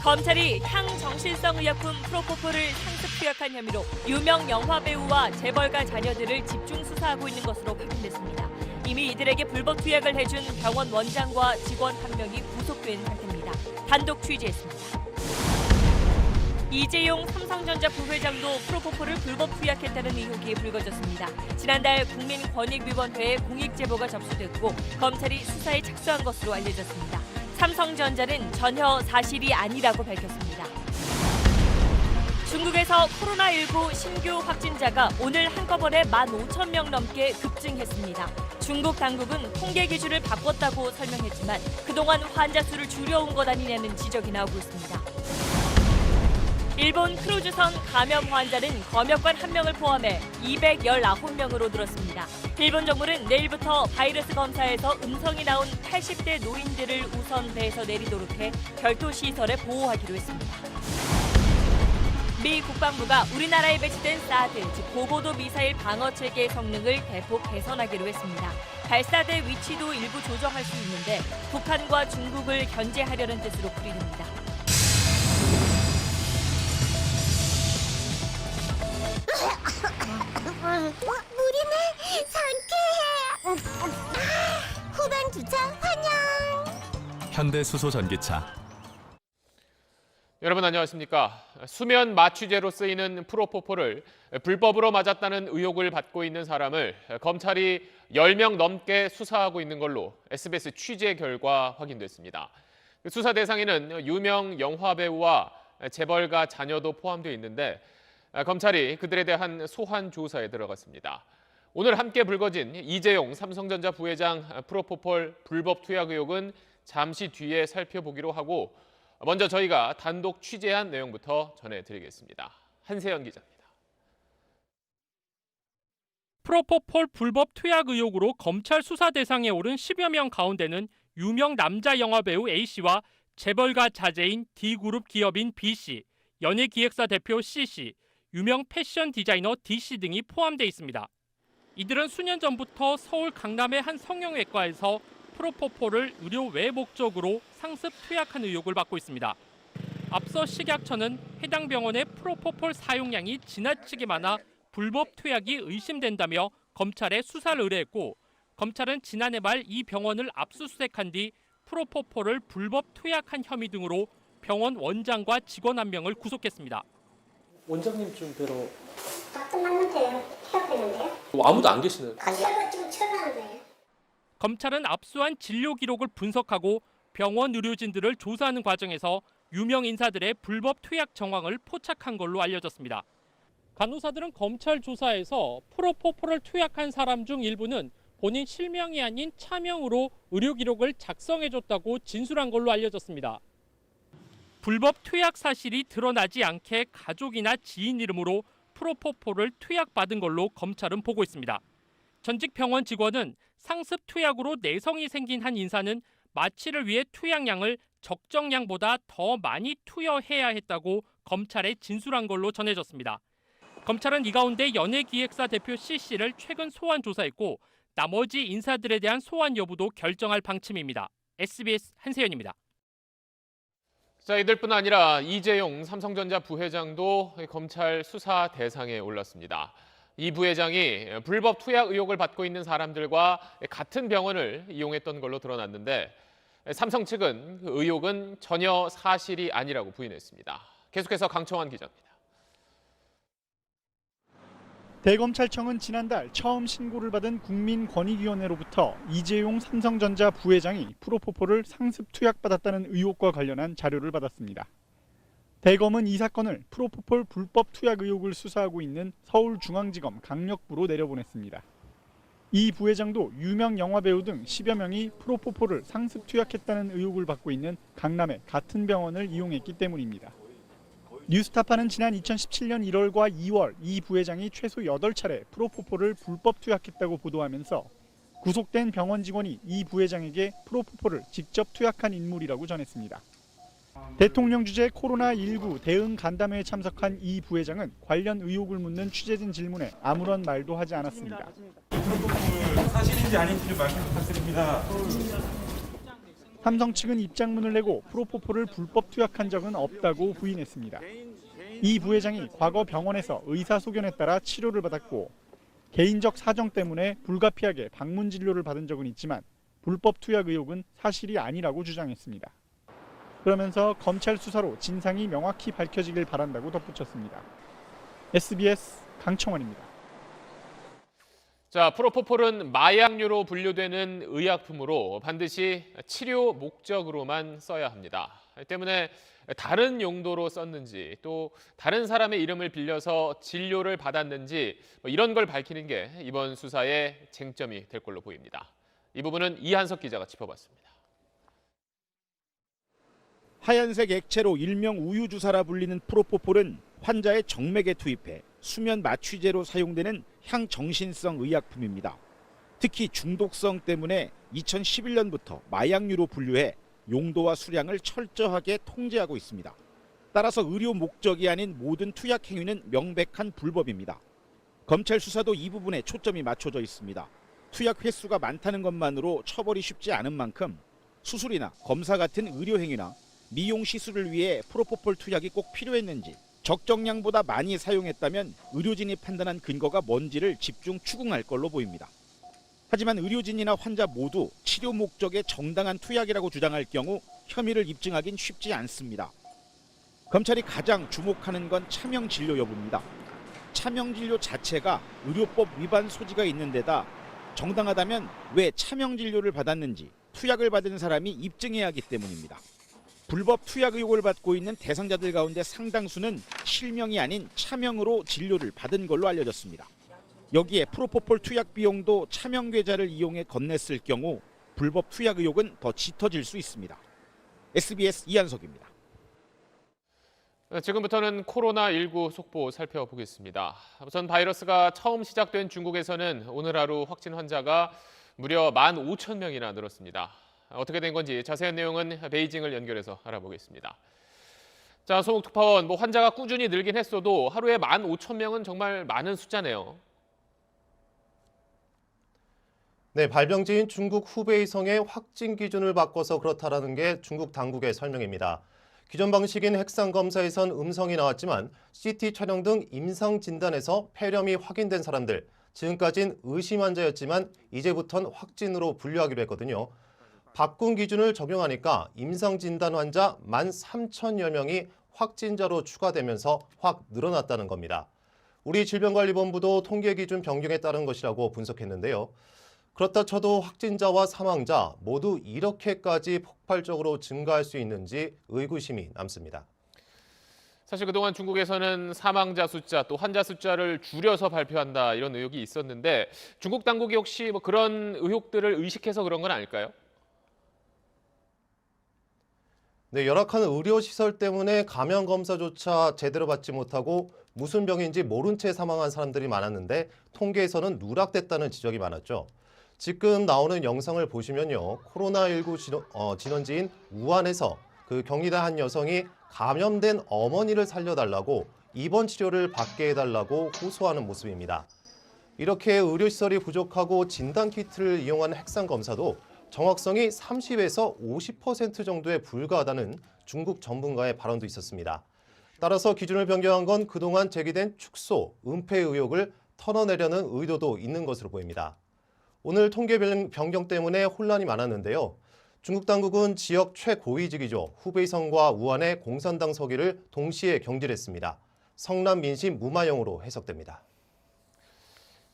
검찰이 향정신성 의약품 프로포폴을 상습 투약한 혐의로 유명 영화 배우와 재벌가 자녀들을 집중 수사하고 있는 것으로 확인됐습니다. 이미 이들에게 불법 투약을 해준 병원 원장과 직원 한 명이 구속된 상태입니다. 단독 취재했습니다. 이재용 삼성전자 부회장도 프로포폴을 불법 투약했다는 의혹이 불거졌습니다. 지난달 국민권익위원회에 공익제보가 접수됐고 검찰이 수사에 착수한 것으로 알려졌습니다. 삼성전자는 전혀 사실이 아니라고 밝혔습니다. 중국에서 코로나19 신규 확진자가 오늘 한꺼번에 15,000명 넘게 급증했습니다. 중국 당국은 통계 기준을 바꿨다고 설명했지만 그동안 환자 수를 줄여온 것 아니냐는 지적이 나오고 있습니다. 일본 크루즈선 감염 환자는 검역관 1명을 포함해 219명으로 늘었습니다. 일본 정부는 내일부터 바이러스 검사에서 음성이 나온 80대 노인들을 우선 배에서 내리도록 해 별도 시설에 보호하기로 했습니다. 미 국방부가 우리나라에 배치된 사드, 즉 고고도 미사일 방어 체계의 성능을 대폭 개선하기로 했습니다. 발사대 위치도 일부 조정할 수 있는데 북한과 중국을 견제하려는 뜻으로 풀이됩니다. 물이네. 상쾌해. 후반 주차 환영. 현대수소전기차. 여러분 안녕하십니까. 수면 마취제로 쓰이는 프로포폴을 불법으로 맞았다는 의혹을 받고 있는 사람을 검찰이 10명 넘게 수사하고 있는 걸로 SBS 취재 결과 확인됐습니다. 수사 대상에는 유명 영화배우와 재벌가 자녀도 포함되어 있는데 검찰이 그들에 대한 소환 조사에 들어갔습니다. 오늘 함께 불거진 이재용 삼성전자 부회장 프로포폴 불법 투약 의혹은 잠시 뒤에 살펴보기로 하고 먼저 저희가 단독 취재한 내용부터 전해드리겠습니다. 한세연 기자입니다. 프로포폴 불법 투약 의혹으로 검찰 수사 대상에 오른 10여 명 가운데는 유명 남자 영화배우 A씨와 재벌가 자제인 D그룹 기업인 B씨, 연예기획사 대표 C씨, 유명 패션 디자이너 D씨 등이 포함되어 있습니다. 이들은 수년 전부터 서울 강남의 한 성형외과에서 프로포폴을 의료 외 목적으로 상습 투약한 의혹을 받고 있습니다. 앞서 식약처는 해당 병원의 프로포폴 사용량이 지나치게 많아 불법 투약이 의심된다며 검찰에 수사를 의뢰했고 검찰은 지난해 말 이 병원을 압수수색한 뒤 프로포폴을 불법 투약한 혐의 등으로 병원 원장과 직원 한 명을 구속했습니다. 원장님 좀 뵈러 가끔 만났대요. 휴학했는데요. 아무도 안 계시는. 휴학을 좀 출근하는데요. 검찰은 압수한 진료 기록을 분석하고 병원 의료진들을 조사하는 과정에서 유명 인사들의 불법 투약 정황을 포착한 걸로 알려졌습니다. 간호사들은 검찰 조사에서 프로포폴을 투약한 사람 중 일부는 본인 실명이 아닌 차명으로 의료 기록을 작성해줬다고 진술한 걸로 알려졌습니다. 불법 투약 사실이 드러나지 않게 가족이나 지인 이름으로 프로포폴을 투약받은 걸로 검찰은 보고 있습니다. 전직 병원 직원은 상습 투약으로 내성이 생긴 한 인사는 마취를 위해 투약량을 적정량보다 더 많이 투여해야 했다고 검찰에 진술한 걸로 전해졌습니다. 검찰은 이 가운데 연예기획사 대표 C씨를 최근 소환 조사했고 나머지 인사들에 대한 소환 여부도 결정할 방침입니다. SBS 한세연입니다. 자, 이들뿐 아니라 이재용 삼성전자 부회장도 검찰 수사 대상에 올랐습니다. 이 부회장이 불법 투약 의혹을 받고 있는 사람들과 같은 병원을 이용했던 걸로 드러났는데 삼성 측은 그 의혹은 전혀 사실이 아니라고 부인했습니다. 계속해서 강청환 기자입니다. 대검찰청은 지난달 처음 신고를 받은 국민권익위원회로부터 이재용 삼성전자 부회장이 프로포폴을 상습 투약받았다는 의혹과 관련한 자료를 받았습니다. 대검은 이 사건을 프로포폴 불법 투약 의혹을 수사하고 있는 서울중앙지검 강력부로 내려보냈습니다. 이 부회장도 유명 영화배우 등 10여 명이 프로포폴을 상습 투약했다는 의혹을 받고 있는 강남의 같은 병원을 이용했기 때문입니다. 뉴스타파는 지난 2017년 1월과 2월 이 부회장이 최소 8차례 프로포폴을 불법 투약했다고 보도하면서 구속된 병원 직원이 이 부회장에게 프로포폴을 직접 투약한 인물이라고 전했습니다. 대통령 주재 코로나19 대응 간담회에 참석한 이 부회장은 관련 의혹을 묻는 취재진 질문에 아무런 말도 하지 않았습니다. 프로포폴 사실인지 아닌지 말씀 부탁드립니다. 삼성 측은 입장문을 내고 프로포폴을 불법 투약한 적은 없다고 부인했습니다. 이 부회장이 과거 병원에서 의사소견에 따라 치료를 받았고 개인적 사정 때문에 불가피하게 방문 진료를 받은 적은 있지만 불법 투약 의혹은 사실이 아니라고 주장했습니다. 그러면서 검찰 수사로 진상이 명확히 밝혀지길 바란다고 덧붙였습니다. SBS 강청원입니다. 자, 프로포폴은 마약류로 분류되는 의약품으로 반드시 치료 목적으로만 써야 합니다. 때문에 다른 용도로 썼는지 또 다른 사람의 이름을 빌려서 진료를 받았는지 이런 걸 밝히는 게 이번 수사의 쟁점이 될 걸로 보입니다. 이 부분은 이한석 기자가 짚어봤습니다. 하얀색 액체로 일명 우유주사라 불리는 프로포폴은 환자의 정맥에 투입해 수면 마취제로 사용되는 향정신성 의약품입니다. 특히 중독성 때문에 2011년부터 마약류로 분류해 용도와 수량을 철저하게 통제하고 있습니다. 따라서 의료 목적이 아닌 모든 투약 행위는 명백한 불법입니다. 검찰 수사도 이 부분에 초점이 맞춰져 있습니다. 투약 횟수가 많다는 것만으로 처벌이 쉽지 않은 만큼 수술이나 검사 같은 의료 행위나 미용 시술을 위해 프로포폴 투약이 꼭 필요했는지 적정량보다 많이 사용했다면 의료진이 판단한 근거가 뭔지를 집중 추궁할 걸로 보입니다. 하지만 의료진이나 환자 모두 치료 목적의 정당한 투약이라고 주장할 경우 혐의를 입증하긴 쉽지 않습니다. 검찰이 가장 주목하는 건 차명 진료 여부입니다. 차명 진료 자체가 의료법 위반 소지가 있는 데다 정당하다면 왜 차명 진료를 받았는지 투약을 받은 사람이 입증해야 하기 때문입니다. 불법 투약 의혹을 받고 있는 대상자들 가운데 상당수는 실명이 아닌 차명으로 진료를 받은 걸로 알려졌습니다. 여기에 프로포폴 투약 비용도 차명 계좌를 이용해 건넸을 경우 불법 투약 의혹은 더 짙어질 수 있습니다. SBS 이한석입니다. 지금부터는 코로나19 속보 살펴보겠습니다. 우선 바이러스가 처음 시작된 중국에서는 오늘 하루 확진 환자가 무려 15,000명이나 늘었습니다. 어떻게 된 건지 자세한 내용은 베이징을 연결해서 알아보겠습니다. 자, 송욱 특파원, 환자가 꾸준히 늘긴 했어도 하루에 15,000명은 정말 많은 숫자네요. 네, 발병지인 중국 후베이성의 확진 기준을 바꿔서 그렇다라는 게 중국 당국의 설명입니다. 기존 방식인 핵상 검사에선 음성이 나왔지만 CT 촬영 등 임상 진단에서 폐렴이 확인된 사람들, 지금까지는 의심 환자였지만 이제부터는 확진으로 분류하기로 했거든요. 바꾼 기준을 적용하니까 임상 진단 환자 13,000여 명이 확진자로 추가되면서 확 늘어났다는 겁니다. 우리 질병관리본부도 통계 기준 변경에 따른 것이라고 분석했는데요. 그렇다 쳐도 확진자와 사망자 모두 이렇게까지 폭발적으로 증가할 수 있는지 의구심이 남습니다. 사실 그동안 중국에서는 사망자 숫자 또 환자 숫자를 줄여서 발표한다 이런 의혹이 있었는데 중국 당국이 혹시 그런 의혹들을 의식해서 그런 건 아닐까요? 네, 열악한 의료시설 때문에 감염 검사조차 제대로 받지 못하고 무슨 병인지 모른 채 사망한 사람들이 많았는데 통계에서는 누락됐다는 지적이 많았죠. 지금 나오는 영상을 보시면요. 코로나19 진원지인 우한에서 그 경기도 한 여성이 감염된 어머니를 살려달라고 입원 치료를 받게 해달라고 호소하는 모습입니다. 이렇게 의료시설이 부족하고 진단키트를 이용하는 핵상 검사도 정확성이 30에서 50% 정도에 불과하다는 중국 전문가의 발언도 있었습니다. 따라서 기준을 변경한 건 그동안 제기된 축소, 은폐 의혹을 털어내려는 의도도 있는 것으로 보입니다. 오늘 통계 변경 때문에 혼란이 많았는데요. 중국 당국은 지역 최고위직이죠. 후베이성과 우한의 공산당 서기를 동시에 경질했습니다. 성남 민심 무마용으로 해석됩니다.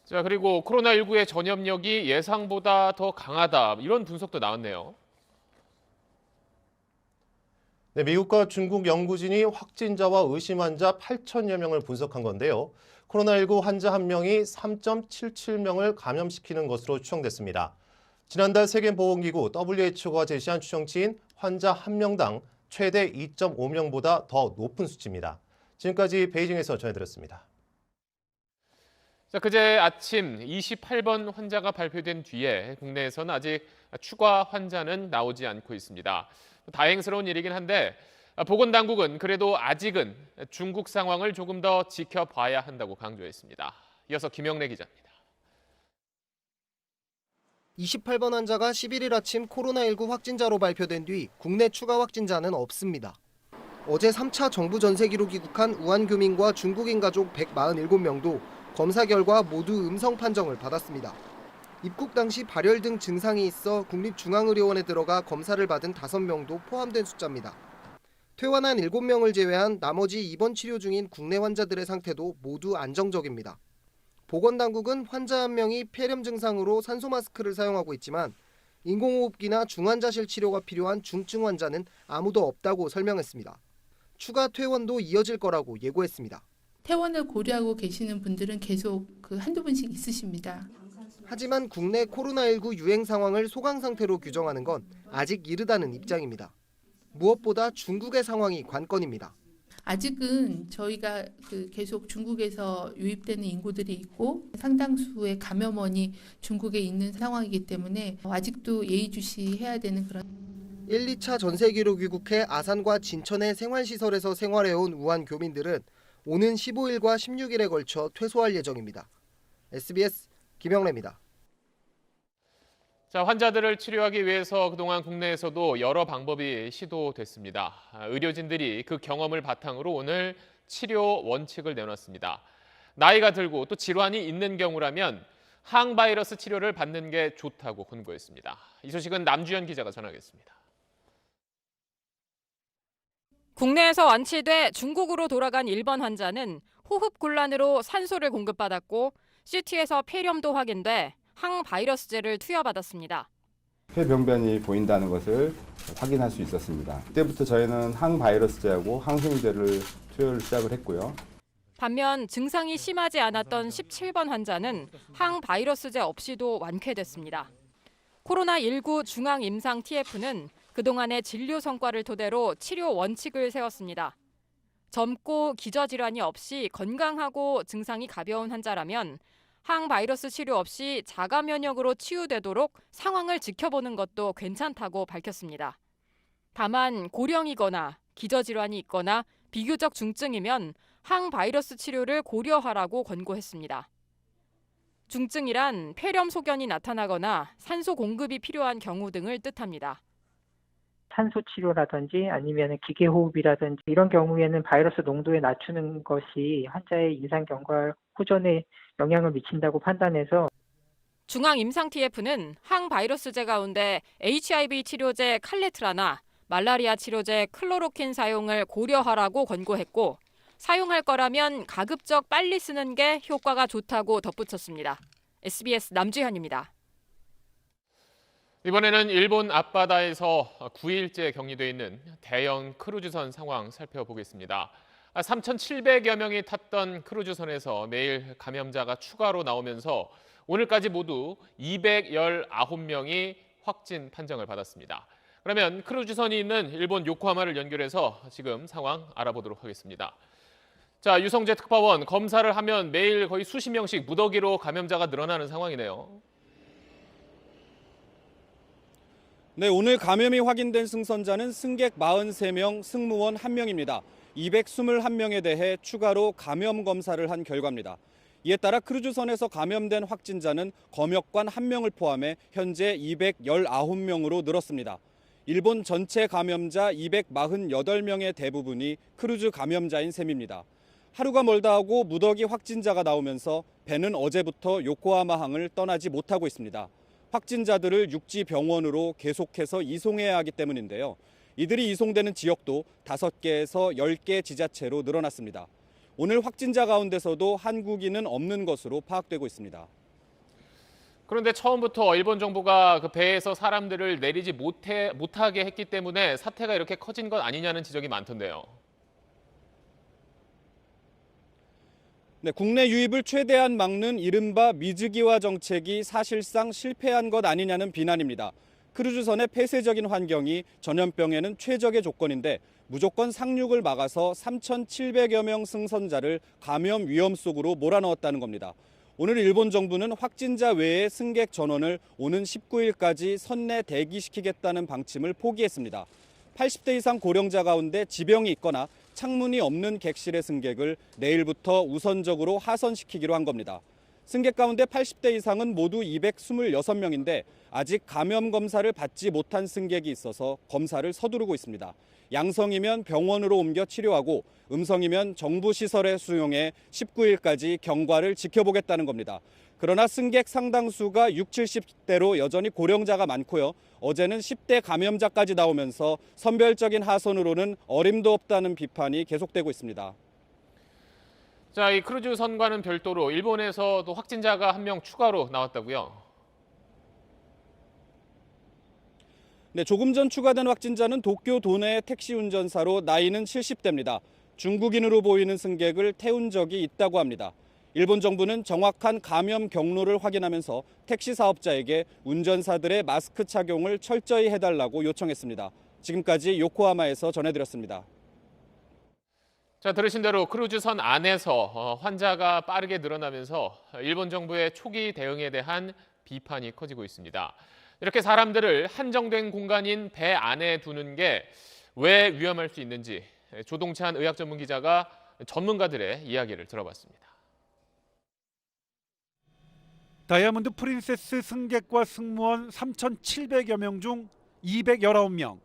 자, 그리고 코로나19의 전염력이 예상보다 더 강하다 이런 분석도 나왔네요. 네, 미국과 중국 연구진이 확진자와 의심 환자 8,000여 명을 분석한 건데요. 코로나19 환자 1명이 3.77명을 감염시키는 것으로 추정됐습니다. 지난달 세계보건기구 WHO가 제시한 추정치인 환자 1명당 최대 2.5명보다 더 높은 수치입니다. 지금까지 베이징에서 전해드렸습니다. 자, 그제 아침 28번 환자가 발표된 뒤에 국내에서는 아직 추가 환자는 나오지 않고 있습니다. 다행스러운 일이긴 한데 보건당국은 그래도 아직은 중국 상황을 조금 더 지켜봐야 한다고 강조했습니다. 이어서 김영래 기자입니다. 28번 환자가 11일 아침 코로나19 확진자로 발표된 뒤 국내 추가 확진자는 없습니다. 어제 3차 정부 전세 기록 귀국한 우한 교민과 중국인 가족 147명도 검사 결과 모두 음성 판정을 받았습니다. 입국 당시 발열 등 증상이 있어 국립중앙의료원에 들어가 검사를 받은 5명도 포함된 숫자입니다. 퇴원한 7명을 제외한 나머지 입원 치료 중인 국내 환자들의 상태도 모두 안정적입니다. 보건당국은 환자 한 명이 폐렴 증상으로 산소 마스크를 사용하고 있지만 인공호흡기나 중환자실 치료가 필요한 중증 환자는 아무도 없다고 설명했습니다. 추가 퇴원도 이어질 거라고 예고했습니다. 퇴원을 고려하고 계시는 분들은 계속 한두 분씩 있으십니다. 하지만 국내 코로나19 유행 상황을 소강 상태로 규정하는 건 아직 이르다는 입장입니다. 무엇보다 중국의 상황이 관건입니다. 아직은 저희가 계속 중국에서 유입되는 인구들이 있고 상당수의 감염원이 중국에 있는 상황이기 때문에 아직도 예의주시해야 되는 그런 1, 2차 전세 기록 귀국해 아산과 진천의 생활시설에서 생활해온 우한 교민들은 오는 15일과 16일에 걸쳐 퇴소할 예정입니다. SBS 김영래입니다. 자, 환자들을 치료하기 위해서 그동안 국내에서도 여러 방법이 시도됐습니다. 의료진들이 그 경험을 바탕으로 오늘 치료 원칙을 내놨습니다. 나이가 들고 또 질환이 있는 경우라면 항바이러스 치료를 받는 게 좋다고 권고했습니다. 이 소식은 남주현 기자가 전하겠습니다. 국내에서 완치돼 중국으로 돌아간 일본 환자는 호흡곤란으로 산소를 공급받았고 CT에서 폐렴도 확인돼 항바이러스제를 투여받았습니다. 폐병변이 보인다는 것을 확인할 수 있었습니다. 그때부터 저희는 항바이러스제하고 항생제를 투여를 시작을 했고요. 반면 증상이 심하지 않았던 17번 환자는 항바이러스제 없이도 완쾌됐습니다. 코로나19 중앙임상 TF는 그동안의 진료 성과를 토대로 치료 원칙을 세웠습니다. 젊고 기저질환이 없이 건강하고 증상이 가벼운 환자라면 항바이러스 치료 없이 자가 면역으로 치유되도록 상황을 지켜보는 것도 괜찮다고 밝혔습니다. 다만 고령이거나 기저질환이 있거나 비교적 중증이면 항바이러스 치료를 고려하라고 권고했습니다. 중증이란 폐렴 소견이 나타나거나 산소 공급이 필요한 경우 등을 뜻합니다. 산소 치료라든지 아니면 기계 호흡이라든지 이런 경우에는 바이러스 농도에 낮추는 것이 환자의 임상 경과 호전에 영향을 미친다고 판단해서 중앙임상-TF는 항바이러스제 가운데 HIV 치료제 칼레트라나 말라리아 치료제 클로로킨 사용을 고려하라고 권고했고 사용할 거라면 가급적 빨리 쓰는 게 효과가 좋다고 덧붙였습니다. SBS 남주현입니다. 이번에는 일본 앞바다에서 9일째 격리돼 있는 대형 크루즈선 상황 살펴보겠습니다. 3,700여 명이 탔던 크루즈선에서 매일 감염자가 추가로 나오면서 오늘까지 모두 219명이 확진 판정을 받았습니다. 그러면 크루즈선이 있는 일본 요코하마를 연결해서 지금 상황 알아보도록 하겠습니다. 자, 유성재 특파원, 검사를 하면 매일 거의 수십 명씩 무더기로 감염자가 늘어나는 상황이네요. 네, 오늘 감염이 확인된 승선자는 승객 43명, 승무원 1명입니다. 221명에 대해 추가로 감염 검사를 한 결과입니다. 이에 따라 크루즈선에서 감염된 확진자는 검역관 1명을 포함해 현재 219명으로 늘었습니다. 일본 전체 감염자 248명의 대부분이 크루즈 감염자인 셈입니다. 하루가 멀다 하고 무더기 확진자가 나오면서 배는 어제부터 요코하마항을 떠나지 못하고 있습니다. 확진자들을 육지 병원으로 계속해서 이송해야 하기 때문인데요. 이들이 이송되는 지역도 5개에서 10개 지자체로 늘어났습니다. 오늘 확진자 가운데서도 한국인은 없는 것으로 파악되고 있습니다. 그런데 처음부터 일본 정부가 그 배에서 사람들을 내리지 못하게 했기 때문에 사태가 이렇게 커진 것 아니냐는 지적이 많던데요. 네, 국내 유입을 최대한 막는 이른바 미즈기화 정책이 사실상 실패한 것 아니냐는 비난입니다. 크루즈선의 폐쇄적인 환경이 전염병에는 최적의 조건인데 무조건 상륙을 막아서 3,700여 명 승선자를 감염 위험 속으로 몰아넣었다는 겁니다. 오늘 일본 정부는 확진자 외에 승객 전원을 오는 19일까지 선내 대기시키겠다는 방침을 포기했습니다. 80대 이상 고령자 가운데 지병이 있거나 창문이 없는 객실의 승객을 내일부터 우선적으로 하선시키기로 한 겁니다. 승객 가운데 80대 이상은 모두 226명인데 아직 감염 검사를 받지 못한 승객이 있어서 검사를 서두르고 있습니다. 양성이면 병원으로 옮겨 치료하고 음성이면 정부 시설에 수용해 19일까지 경과를 지켜보겠다는 겁니다. 그러나 승객 상당수가 60, 70대로 여전히 고령자가 많고요. 어제는 10대 감염자까지 나오면서 선별적인 하선으로는 어림도 없다는 비판이 계속되고 있습니다. 자, 이 크루즈선과는 별도로 일본에서도 확진자가 1명 추가로 나왔다고요? 네, 조금 전 추가된 확진자는 도쿄 도내 택시 운전사로 나이는 70대입니다. 중국인으로 보이는 승객을 태운 적이 있다고 합니다. 일본 정부는 정확한 감염 경로를 확인하면서 택시 사업자에게 운전사들의 마스크 착용을 철저히 해달라고 요청했습니다. 지금까지 요코하마에서 전해드렸습니다. 자, 들으신 대로 크루즈선 안에서 환자가 빠르게 늘어나면서 일본 정부의 초기 대응에 대한 비판이 커지고 있습니다. 이렇게 사람들을 한정된 공간인 배 안에 두는 게 왜 위험할 수 있는지 조동찬 의학 전문 기자가 전문가들의 이야기를 들어봤습니다. 다이아몬드 프린세스 승객과 승무원 3,700여 명 중 219명,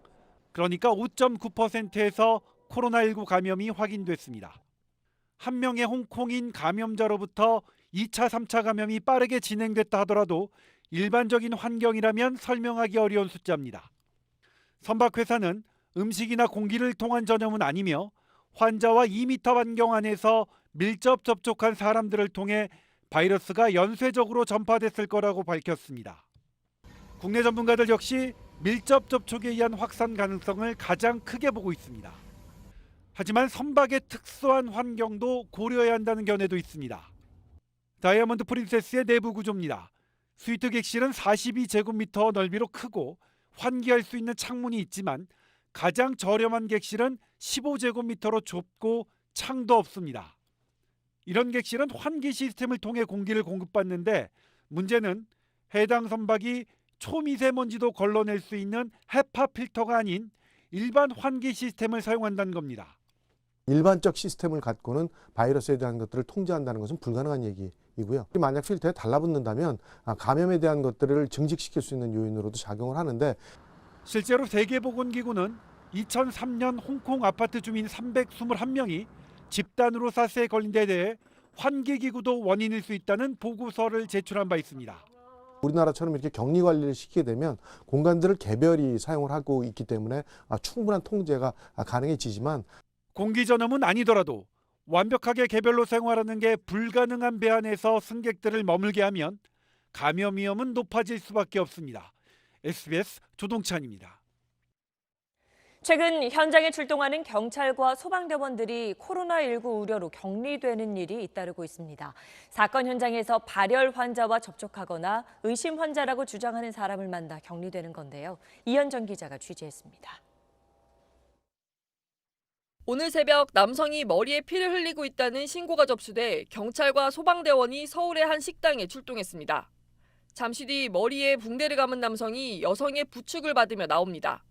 그러니까 5.9%에서 코로나19 감염이 확인됐습니다. 한 명의 홍콩인 감염자로부터 2차, 3차 감염이 빠르게 진행됐다 하더라도 일반적인 환경이라면 설명하기 어려운 숫자입니다. 선박회사는 음식이나 공기를 통한 전염은 아니며 환자와 2m 반경 안에서 밀접 접촉한 사람들을 통해 바이러스가 연쇄적으로 전파됐을 거라고 밝혔습니다. 국내 전문가들 역시 밀접 접촉에 의한 확산 가능성을 가장 크게 보고 있습니다. 하지만 선박의 특수한 환경도 고려해야 한다는 견해도 있습니다. 다이아몬드 프린세스의 내부 구조입니다. 스위트 객실은 42제곱미터 넓이로 크고 환기할 수 있는 창문이 있지만 가장 저렴한 객실은 15제곱미터로 좁고 창도 없습니다. 이런 객실은 환기 시스템을 통해 공기를 공급받는데 문제는 해당 선박이 초미세먼지도 걸러낼 수 있는 헤파 필터가 아닌 일반 환기 시스템을 사용한다는 겁니다. 일반적 시스템을 갖고는 바이러스에 대한 것들을 통제한다는 것은 불가능한 얘기이고요. 만약 필터에 달라붙는다면 감염에 대한 것들을 증식시킬 수 있는 요인으로도 작용을 하는데 실제로 세계보건기구는 2003년 홍콩 아파트 주민 321명이 집단으로 사스에 걸린 데 대해 환기기구도 원인일 수 있다는 보고서를 제출한 바 있습니다. 우리나라처럼 이렇게 격리 관리를 시키게 되면 공간들을 개별히 사용을 하고 있기 때문에 충분한 통제가 가능해지지만 공기 전염은 아니더라도 완벽하게 개별로 생활하는 게 불가능한 배 안에서 승객들을 머물게 하면 감염 위험은 높아질 수밖에 없습니다. SBS 조동찬입니다. 최근 현장에 출동하는 경찰과 소방대원들이 코로나19 우려로 격리되는 일이 잇따르고 있습니다. 사건 현장에서 발열 환자와 접촉하거나 의심 환자라고 주장하는 사람을 만나 격리되는 건데요. 이현정 기자가 취재했습니다. 오늘 새벽 남성이 머리에 피를 흘리고 있다는 신고가 접수돼 경찰과 소방대원이 서울의 한 식당에 출동했습니다. 잠시 뒤 머리에 붕대를 감은 남성이 여성의 부축을 받으며 나옵니다.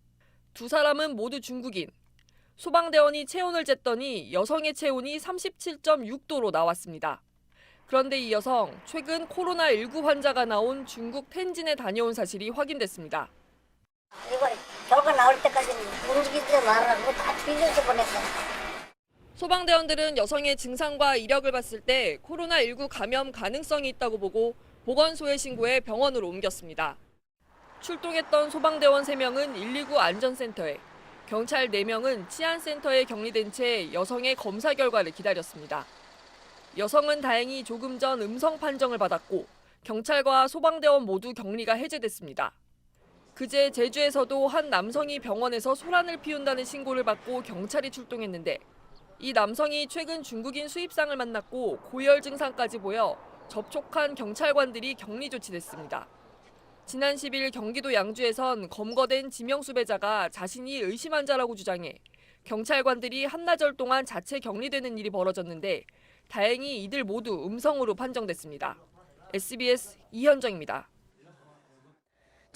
두 사람은 모두 중국인. 소방대원이 체온을 쟀더니 여성의 체온이 37.6도로 나왔습니다. 그런데 이 여성, 최근 코로나19 환자가 나온 중국 텐진에 다녀온 사실이 확인됐습니다. 이거 결과 나올 때까지 움직이지 말라고 다 뒤져서 보냈어. 소방대원들은 여성의 증상과 이력을 봤을 때 코로나19 감염 가능성이 있다고 보고 보건소에 신고해 병원으로 옮겼습니다. 출동했던 소방대원 3명은 119 안전센터에, 경찰 4명은 치안센터에 격리된 채 여성의 검사 결과를 기다렸습니다. 여성은 다행히 조금 전 음성 판정을 받았고 경찰과 소방대원 모두 격리가 해제됐습니다. 그제 제주에서도 한 남성이 병원에서 소란을 피운다는 신고를 받고 경찰이 출동했는데 이 남성이 최근 중국인 수입상을 만났고 고열 증상까지 보여 접촉한 경찰관들이 격리 조치됐습니다. 지난 10일 경기도 양주에선 검거된 지명 수배자가 자신이 의심 환자라고 주장해 경찰관들이 한나절 동안 자체 격리되는 일이 벌어졌는데 다행히 이들 모두 음성으로 판정됐습니다. SBS 이현정입니다.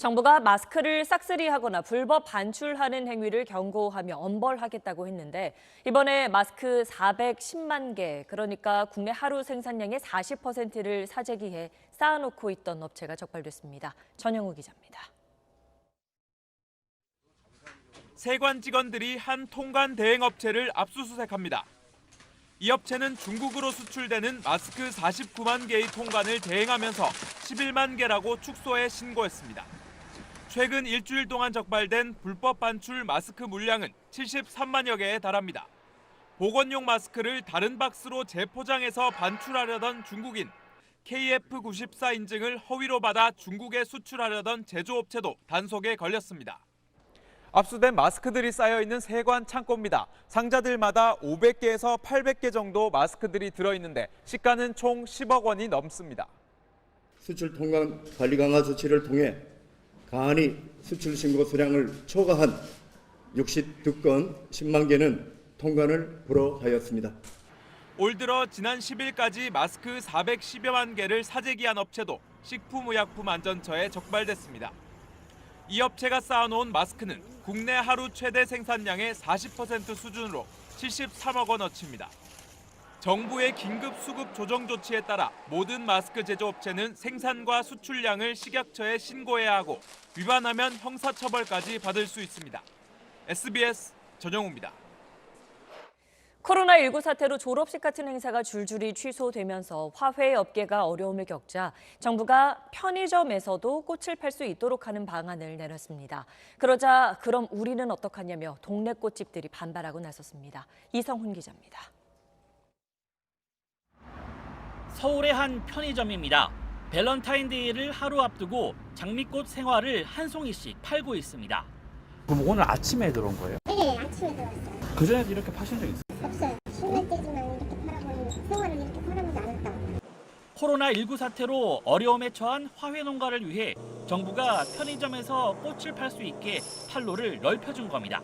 정부가 마스크를 싹쓸이하거나 불법 반출하는 행위를 경고하며 엄벌하겠다고 했는데 이번에 마스크 410만 개, 그러니까 국내 하루 생산량의 40%를 사재기해 쌓아놓고 있던 업체가 적발됐습니다. 전영우 기자입니다. 세관 직원들이 한 통관 대행 업체를 압수수색합니다. 이 업체는 중국으로 수출되는 마스크 49만 개의 통관을 대행하면서 11만 개라고 축소해 신고했습니다. 최근 일주일 동안 적발된 불법 반출 마스크 물량은 73만여 개에 달합니다. 보건용 마스크를 다른 박스로 재포장해서 반출하려던 중국인, KF94 인증을 허위로 받아 중국에 수출하려던 제조업체도 단속에 걸렸습니다. 압수된 마스크들이 쌓여있는 세관 창고입니다. 상자들마다 500개에서 800개 정도 마스크들이 들어있는데 시가는 총 10억 원이 넘습니다. 수출 통관 관리 강화 조치를 통해 가한이 수출 신고 수량을 초과한 62건 10만 개는 통관을 불허하였습니다. 올 들어 지난 10일까지 마스크 410여만 개를 사재기한 업체도 식품의약품안전처에 적발됐습니다. 이 업체가 쌓아놓은 마스크는 국내 하루 최대 생산량의 40% 수준으로 73억 원어치입니다. 정부의 긴급 수급 조정 조치에 따라 모든 마스크 제조업체는 생산과 수출량을 식약처에 신고해야 하고 위반하면 형사처벌까지 받을 수 있습니다. SBS 전영우입니다. 코로나19 사태로 졸업식 같은 행사가 줄줄이 취소되면서 화훼 업계가 어려움을 겪자 정부가 편의점에서도 꽃을 팔 수 있도록 하는 방안을 내놨습니다. 그러자 그럼 우리는 어떡하냐며 동네 꽃집들이 반발하고 나섰습니다. 이성훈 기자입니다. 서울의 한 편의점입니다. 밸런타인데이를 하루 앞두고 장미꽃 생화를 한 송이씩 팔고 있습니다. 그럼 오늘 아침에 들어온 거예요? 네, 아침에 들어왔어요. 그전에도 이렇게 파신 적 있어요? 없어요. 쉬는 때지만 이렇게 팔아보는 생활을 이렇게 팔아보지 않았다. 코로나19 사태로 어려움에 처한 화훼 농가를 위해 정부가 편의점에서 꽃을 팔 수 있게 판로를 넓혀준 겁니다.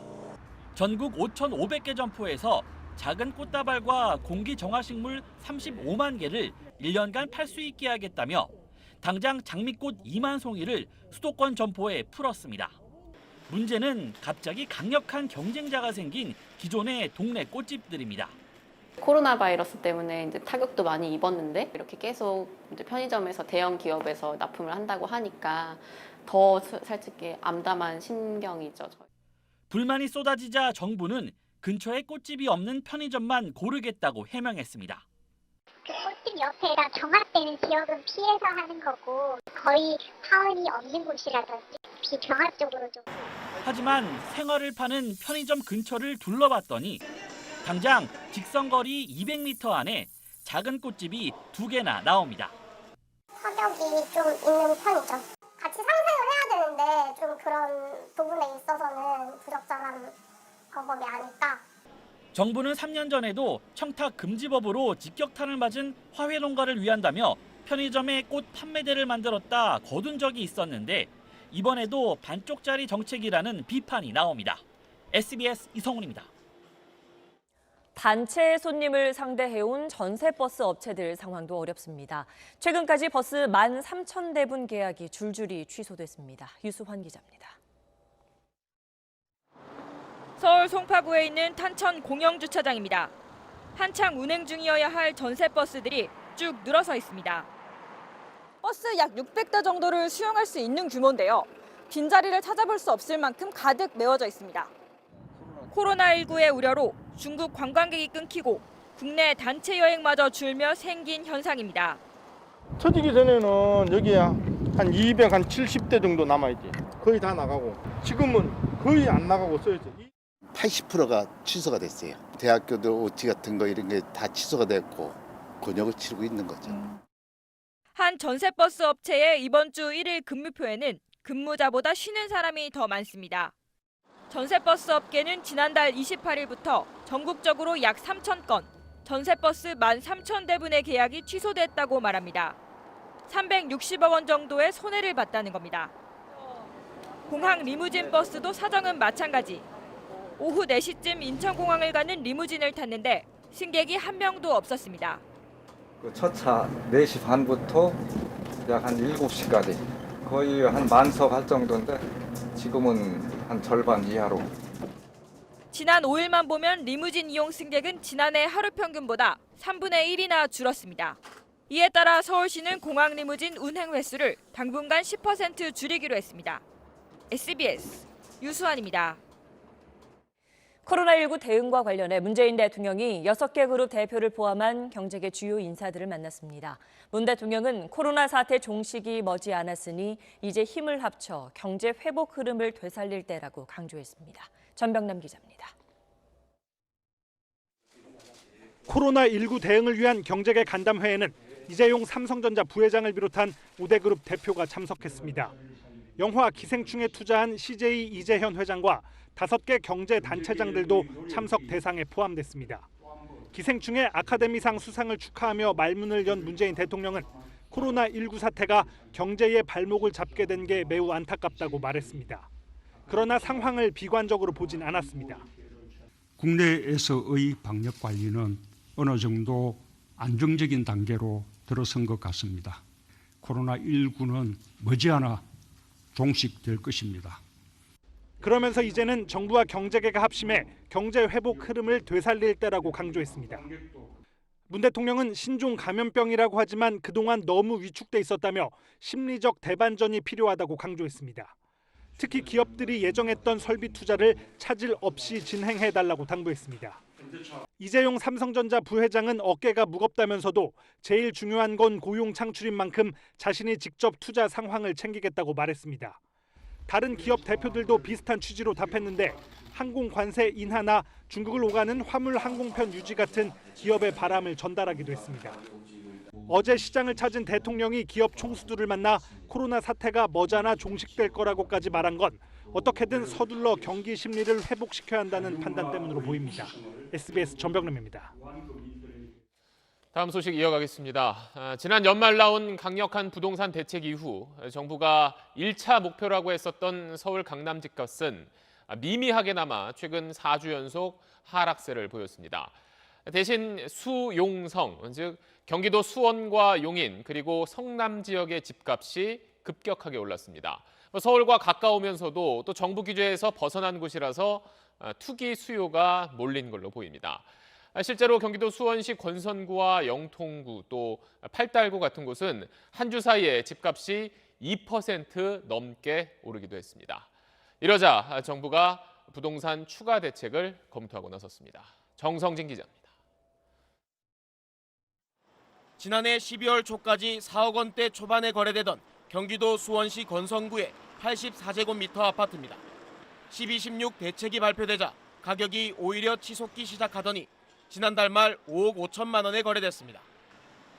전국 5,500개 점포에서 작은 꽃다발과 공기정화식물 35만 개를 1년간 팔 수 있게 하겠다며 당장 장미꽃 2만 송이를 수도권 점포에 풀었습니다. 문제는 갑자기 강력한 경쟁자가 생긴 기존의 동네 꽃집들입니다. 코로나 바이러스 때문에 이제 타격도 많이 입었는데 이렇게 계속 이제 편의점에서 대형 기업에서 납품을 한다고 하니까 더 솔직히 암담한 심경이죠. 불만이 쏟아지자 정부는 근처에 꽃집이 없는 편의점만 고르겠다고 해명했습니다. 그 꽃집 옆에다 경합되는 지역은 피해서 하는 거고 거의 파원이 없는 곳이라든지 비경합 쪽으로 좀. 하지만 생화를 파는 편의점 근처를 둘러봤더니 당장 직선거리 200m 안에 작은 꽃집이 2개나 나옵니다. 타격이 좀 있는 편이죠. 같이 상생을 해야 되는데 좀 그런 부분에 있어서는 부적절한 방법이 아닐까. 정부는 3년 전에도 청탁 금지법으로 직격탄을 맞은 화훼 농가를 위한다며 편의점에 꽃 판매대를 만들었다 거둔 적이 있었는데 이번에도 반쪽짜리 정책이라는 비판이 나옵니다. SBS 이성훈입니다. 단체 손님을 상대해온 전세버스 업체들 상황도 어렵습니다. 최근까지 버스 13,000대분 계약이 줄줄이 취소됐습니다. 유수환 기자입니다. 서울 송파구에 있는 탄천 공영주차장입니다. 한창 운행 중이어야 할 전세버스들이 쭉 늘어서 있습니다. 버스 약 600대 정도를 수용할 수 있는 규모인데요. 빈자리를 찾아볼 수 없을 만큼 가득 메워져 있습니다. 코로나19의 우려로 중국 관광객이 끊기고 국내 단체 여행마저 줄며 생긴 현상입니다. 터지기 전에는 여기에 한 270대 정도 남아있지. 거의 다 나가고 지금은 거의 안 나가고 써있죠. 80%가 취소가 됐어요. 대학교들 OT 같은 거 이런 게 다 취소가 됐고 곤욕을 치르고 있는 거죠. 한 전세버스 업체의 이번 주 1일 근무표에는 근무자보다 쉬는 사람이 더 많습니다. 전세버스 업계는 지난달 28일부터 전국적으로 약 3,000건, 전세버스 13,000대분의 계약이 취소됐다고 말합니다. 360억 원 정도의 손해를 봤다는 겁니다. 공항 리무진 버스도 사정은 마찬가지. 오후 4시쯤 인천공항을 가는 리무진을 탔는데 승객이 한 명도 없었습니다. 첫 차 4시 반부터 약 한 7시까지 거의 한 만석 할 정도인데 지금은 한 절반 이하로. 지난 5일만 보면 리무진 이용 승객은 지난해 하루 평균보다 3분의 1이나 줄었습니다. 이에 따라 서울시는 공항 리무진 운행 횟수를 당분간 10% 줄이기로 했습니다. SBS 유수환입니다. 코로나19 대응과 관련해 문재인 대통령이 6개 그룹 대표를 포함한 경제계 주요 인사들을 만났습니다. 문 대통령은 코로나 사태 종식이 머지않았으니 이제 힘을 합쳐 경제 회복 흐름을 되살릴 때라고 강조했습니다. 전병남 기자입니다. 코로나19 대응을 위한 경제계 간담회에는 이재용 삼성전자 부회장을 비롯한 5대 그룹 대표가 참석했습니다. 영화 기생충에 투자한 CJ 이재현 회장과 5개 경제 단체장들도 참석 대상에 포함됐습니다. 기생충의 아카데미상 수상을 축하하며 말문을 연 문재인 대통령은 코로나19 사태가 경제의 발목을 잡게 된 게 매우 안타깝다고 말했습니다. 그러나 상황을 비관적으로 보진 않았습니다. 국내에서의 방역 관리는 어느 정도 안정적인 단계로 들어선 것 같습니다. 코로나19는 머지않아 종식될 것입니다. 그러면서 이제는 정부와 경제계가 합심해 경제 회복 흐름을 되살릴 때라고 강조했습니다. 문 대통령은 신종 감염병이라고 하지만 그동안 너무 위축돼 있었다며 심리적 대반전이 필요하다고 강조했습니다. 특히 기업들이 예정했던 설비 투자를 차질 없이 진행해달라고 당부했습니다. 이재용 삼성전자 부회장은 어깨가 무겁다면서도 제일 중요한 건 고용 창출인 만큼 자신이 직접 투자 상황을 챙기겠다고 말했습니다. 다른 기업 대표들도 비슷한 취지로 답했는데 항공 관세 인하나 중국을 오가는 화물 항공편 유지 같은 기업의 바람을 전달하기도 했습니다. 어제 시장을 찾은 대통령이 기업 총수들을 만나 코로나 사태가 머지않아 종식될 거라고까지 말한 건 어떻게든 서둘러 경기 심리를 회복시켜야 한다는 판단 때문으로 보입니다. SBS 전병남입니다. 다음 소식 이어가겠습니다. 지난 연말 나온 강력한 부동산 대책 이후 정부가 1차 목표라고 했었던 서울 강남 집값은 미미하게나마 최근 4주 연속 하락세를 보였습니다. 대신 수용성, 즉 경기도 수원과 용인 그리고 성남 지역의 집값이 급격하게 올랐습니다. 서울과 가까우면서도 또 정부 규제에서 벗어난 곳이라서 투기 수요가 몰린 걸로 보입니다. 실제로 경기도 수원시 권선구와 영통구 또 팔달구 같은 곳은 한 주 사이에 집값이 2% 넘게 오르기도 했습니다. 이러자 정부가 부동산 추가 대책을 검토하고 나섰습니다. 정성진 기자입니다. 지난해 12월 초까지 4억 원대 초반에 거래되던 경기도 수원시 권선구의 84제곱미터 아파트입니다. 12.16 대책이 발표되자 가격이 오히려 치솟기 시작하더니 지난달 말 5억 5천만 원에 거래됐습니다.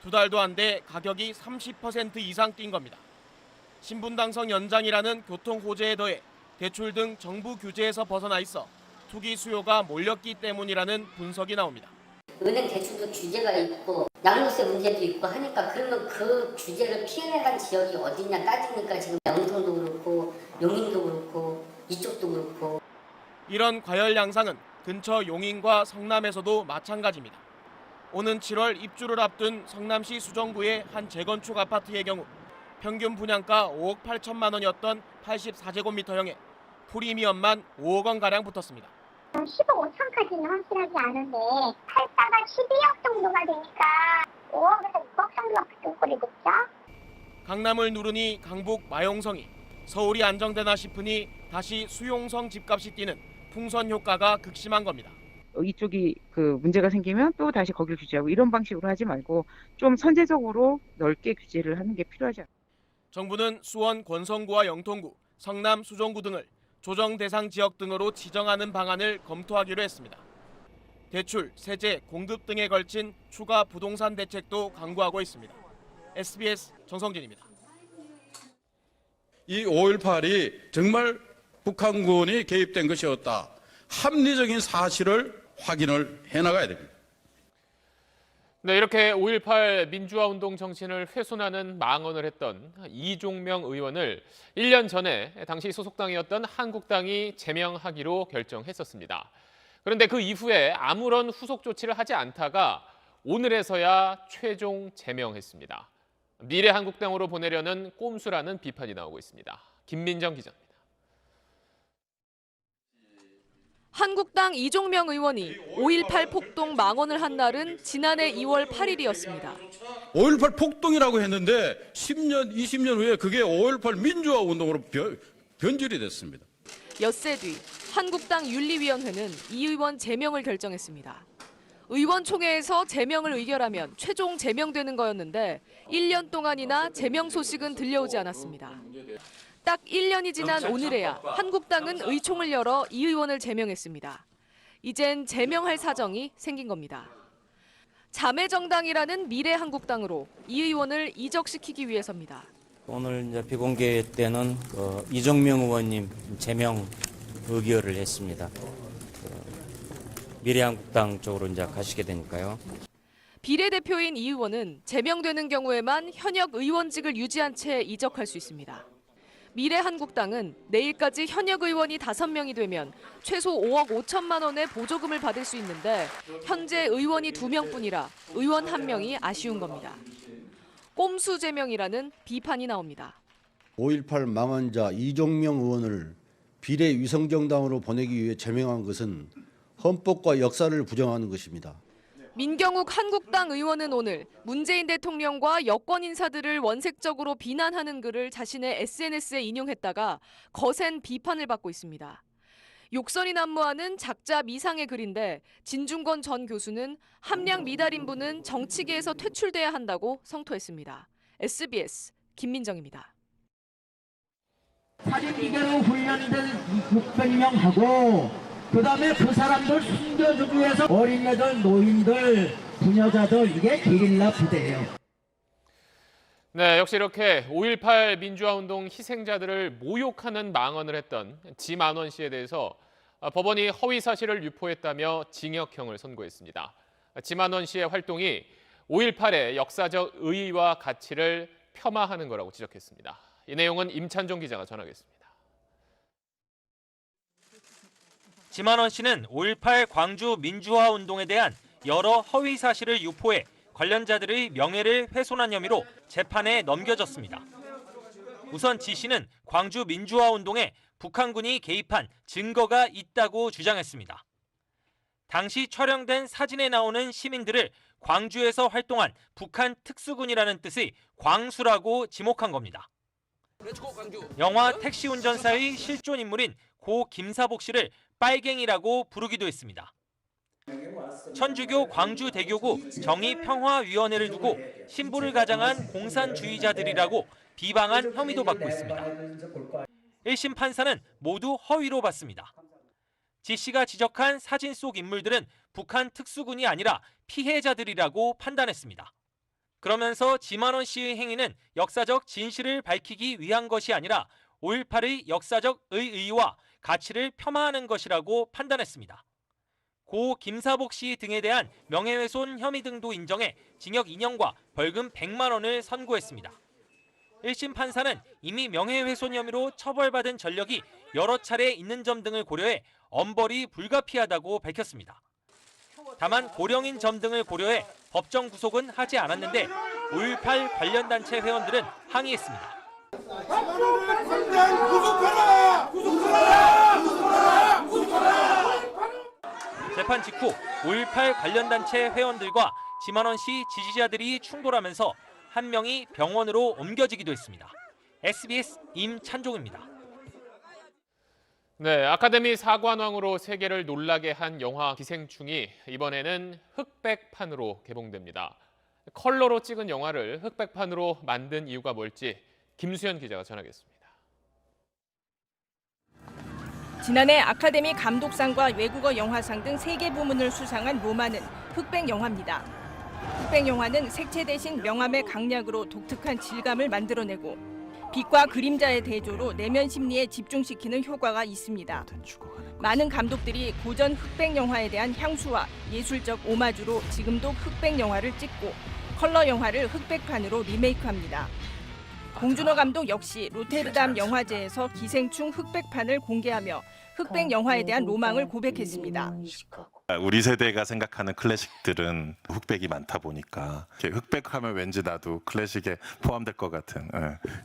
두 달도 안 돼 가격이 30% 이상 뛴 겁니다. 신분당성 연장이라는 교통 호재에 더해 대출 등 정부 규제에서 벗어나 있어 투기 수요가 몰렸기 때문이라는 분석이 나옵니다. 은행 대출도 규제가 있고 양도세 문제도 있고 하니까 그러면 그 규제를 피해나간 지역이 어디냐 따지니까 지금 영통도 그렇고 용인도 그렇고 이쪽도 그렇고. 이런 과열 양상은 근처 용인과 성남에서도 마찬가지입니다. 오는 7월 입주를 앞둔 성남시 수정구의 한 재건축 아파트의 경우 평균 분양가 5억 8천만 원이었던 84제곱미터형에 프리미엄만 5억 원가량 붙었습니다. 15억 5천까지는 확실하지 않은데 8가가 12억 정도가 되니까 5억에서 6억 정도가 붙은 꼴이 됐죠. 강남을 누르니 강북 마용성이, 서울이 안정되나 싶으니 다시 수용성 집값이 뛰는 풍선 효과가 극심한 겁니다. 이쪽이 그 문제가 생기면 또 다시 거기를 규제하고 이런 방식으로 하지 말고 좀 선제적으로 넓게 규제를 하는 게 필요하지 않을까. 정부는 수원 권선구와 영통구, 성남 수정구 등을 조정 대상 지역 등으로 지정하는 방안을 검토하기로 했습니다. 대출, 세제, 공급 등에 걸친 추가 부동산 대책도 강구하고 있습니다. SBS 정성진입니다. 이 5.18이 정말 북한군이 개입된 것이었다. 합리적인 사실을 확인을 해나가야 됩니다. 네, 이렇게 5.18 민주화운동 정신을 훼손하는 망언을 했던 이종명 의원을 1년 전에 당시 소속당이었던 한국당이 제명하기로 결정했었습니다. 그런데 그 이후에 아무런 후속 조치를 하지 않다가 오늘에서야 최종 제명했습니다. 미래한국당으로 보내려는 꼼수라는 비판이 나오고 있습니다. 김민정 기자입니다. 한국당 이종명 의원이 5.18 폭동 망언을 한 날은 지난해 2월 8일이었습니다. 5.18 폭동이라고 했는데 10년, 20년 후에 그게 5.18 민주화 운동으로 변질이 됐습니다. 엿새 뒤 한국당 윤리위원회는 이 의원 제명을 결정했습니다. 의원총회에서 제명을 의결하면 최종 제명되는 거였는데 1년 동안이나 제명 소식은 들려오지 않았습니다. 딱 1년이 지난 오늘에야 한국당은 의총을 열어 이 의원을 제명했습니다. 이젠 제명할 사정이 생긴 겁니다. 자매정당이라는 미래한국당으로 이 의원을 이적시키기 위해서입니다. 오늘 이제 비공개 때는 이종명 의원님 제명 의결을 했습니다. 미래한국당 쪽으로 이제 가시게 되니까요. 비례대표인 이 의원은 제명되는 경우에만 현역 의원직을 유지한 채 이적할 수 있습니다. 미래한국당은 내일까지 현역 의원이 5명이 되면 최소 5억 5천만 원의 보조금을 받을 수 있는데 현재 의원이 2명뿐이라 의원 1명이 아쉬운 겁니다. 꼼수 제명이라는 비판이 나옵니다. 5.18 망언자 이종명 의원을 비례위성정당으로 보내기 위해 제명한 것은 헌법과 역사를 부정하는 것입니다. 민경욱 한국당 의원은 오늘 문재인 대통령과 여권 인사들을 원색적으로 비난하는 글을 자신의 SNS에 인용했다가 거센 비판을 받고 있습니다. 욕설이 난무하는 작자 미상의 글인데 진중권 전 교수는 함량 미달 인부는 정치계에서 퇴출돼야 한다고 성토했습니다. SBS 김민정입니다. 살인 미개로 훈련된 600명하고 그다음에 그 사람들 숨겨주기 위해서 어린애들, 노인들, 부녀자들 이게 게릴라 부대예요. 네, 역시 이렇게 5.18 민주화운동 희생자들을 모욕하는 망언을 했던 지만원 씨에 대해서 법원이 허위 사실을 유포했다며 징역형을 선고했습니다. 지만원 씨의 활동이 5.18의 역사적 의의와 가치를 폄하하는 거라고 지적했습니다. 이 내용은 임찬종 기자가 전하겠습니다. 지만원 씨는 5.18 광주 민주화 운동에 대한 여러 허위 사실을 유포해 관련자들의 명예를 훼손한 혐의로 재판에 넘겨졌습니다. 우선 지 씨는 광주 민주화 운동에 북한군이 개입한 증거가 있다고 주장했습니다. 당시 촬영된 사진에 나오는 시민들을 광주에서 활동한 북한 특수군이라는 뜻의 광수라고 지목한 겁니다. 영화 택시 운전사의 실존 인물인 고 김사복 씨를 빨갱이라고 부르기도 했습니다. 천주교 광주대교구 정의평화위원회를 두고 신부를 가장한 공산주의자들이라고 비방한 혐의도 받고 있습니다. 1심 판사는 모두 허위로 봤습니다. 지 씨가 지적한 사진 속 인물들은 북한 특수군이 아니라 피해자들이라고 판단했습니다. 그러면서 지만원 씨의 행위는 역사적 진실을 밝히기 위한 것이 아니라 5.18의 역사적 의의와 가치를 폄하하는 것이라고 판단했습니다. 고 김사복 씨 등에 대한 명예훼손 혐의 등도 인정해 징역 2년과 벌금 100만 원을 선고했습니다. 1심 판사는 이미 명예훼손 혐의로 처벌받은 전력이 여러 차례 있는 점 등을 고려해 엄벌이 불가피하다고 밝혔습니다. 다만 고령인 점 등을 고려해 법정 구속은 하지 않았는데 5.18 관련 단체 회원들은 항의했습니다. 재판 직후 5.18 관련 단체 회원들과 지만원 씨 지지자들이 충돌하면서 한 명이 병원으로 옮겨지기도 했습니다. SBS 임찬종입니다. 네, 아카데미 사관왕으로 세계를 놀라게 한 영화 기생충이 이번에는 흑백판으로 개봉됩니다. 컬러로 찍은 영화를 흑백판으로 만든 이유가 뭘지 김수현 기자가 전하겠습니다. 지난해 아카데미 감독상과 외국어 영화상 등 3개 부문을 수상한 로마는 흑백 영화입니다. 흑백 영화는 색채 대신 명암의 강약으로 독특한 질감을 만들어내고 빛과 그림자의 대조로 내면 심리에 집중시키는 효과가 있습니다. 많은 감독들이 고전 흑백 영화에 대한 향수와 예술적 오마주로 지금도 흑백 영화를 찍고 컬러 영화를 흑백판으로 리메이크합니다. 봉준호 감독 역시 로테르담 영화제에서 기생충 흑백판을 공개하며 흑백 영화에 대한 로망을 고백했습니다. 우리 세대가 생각하는 클래식들은 흑백이 많다 보니까 흑백하면 왠지 나도 클래식에 포함될 것 같은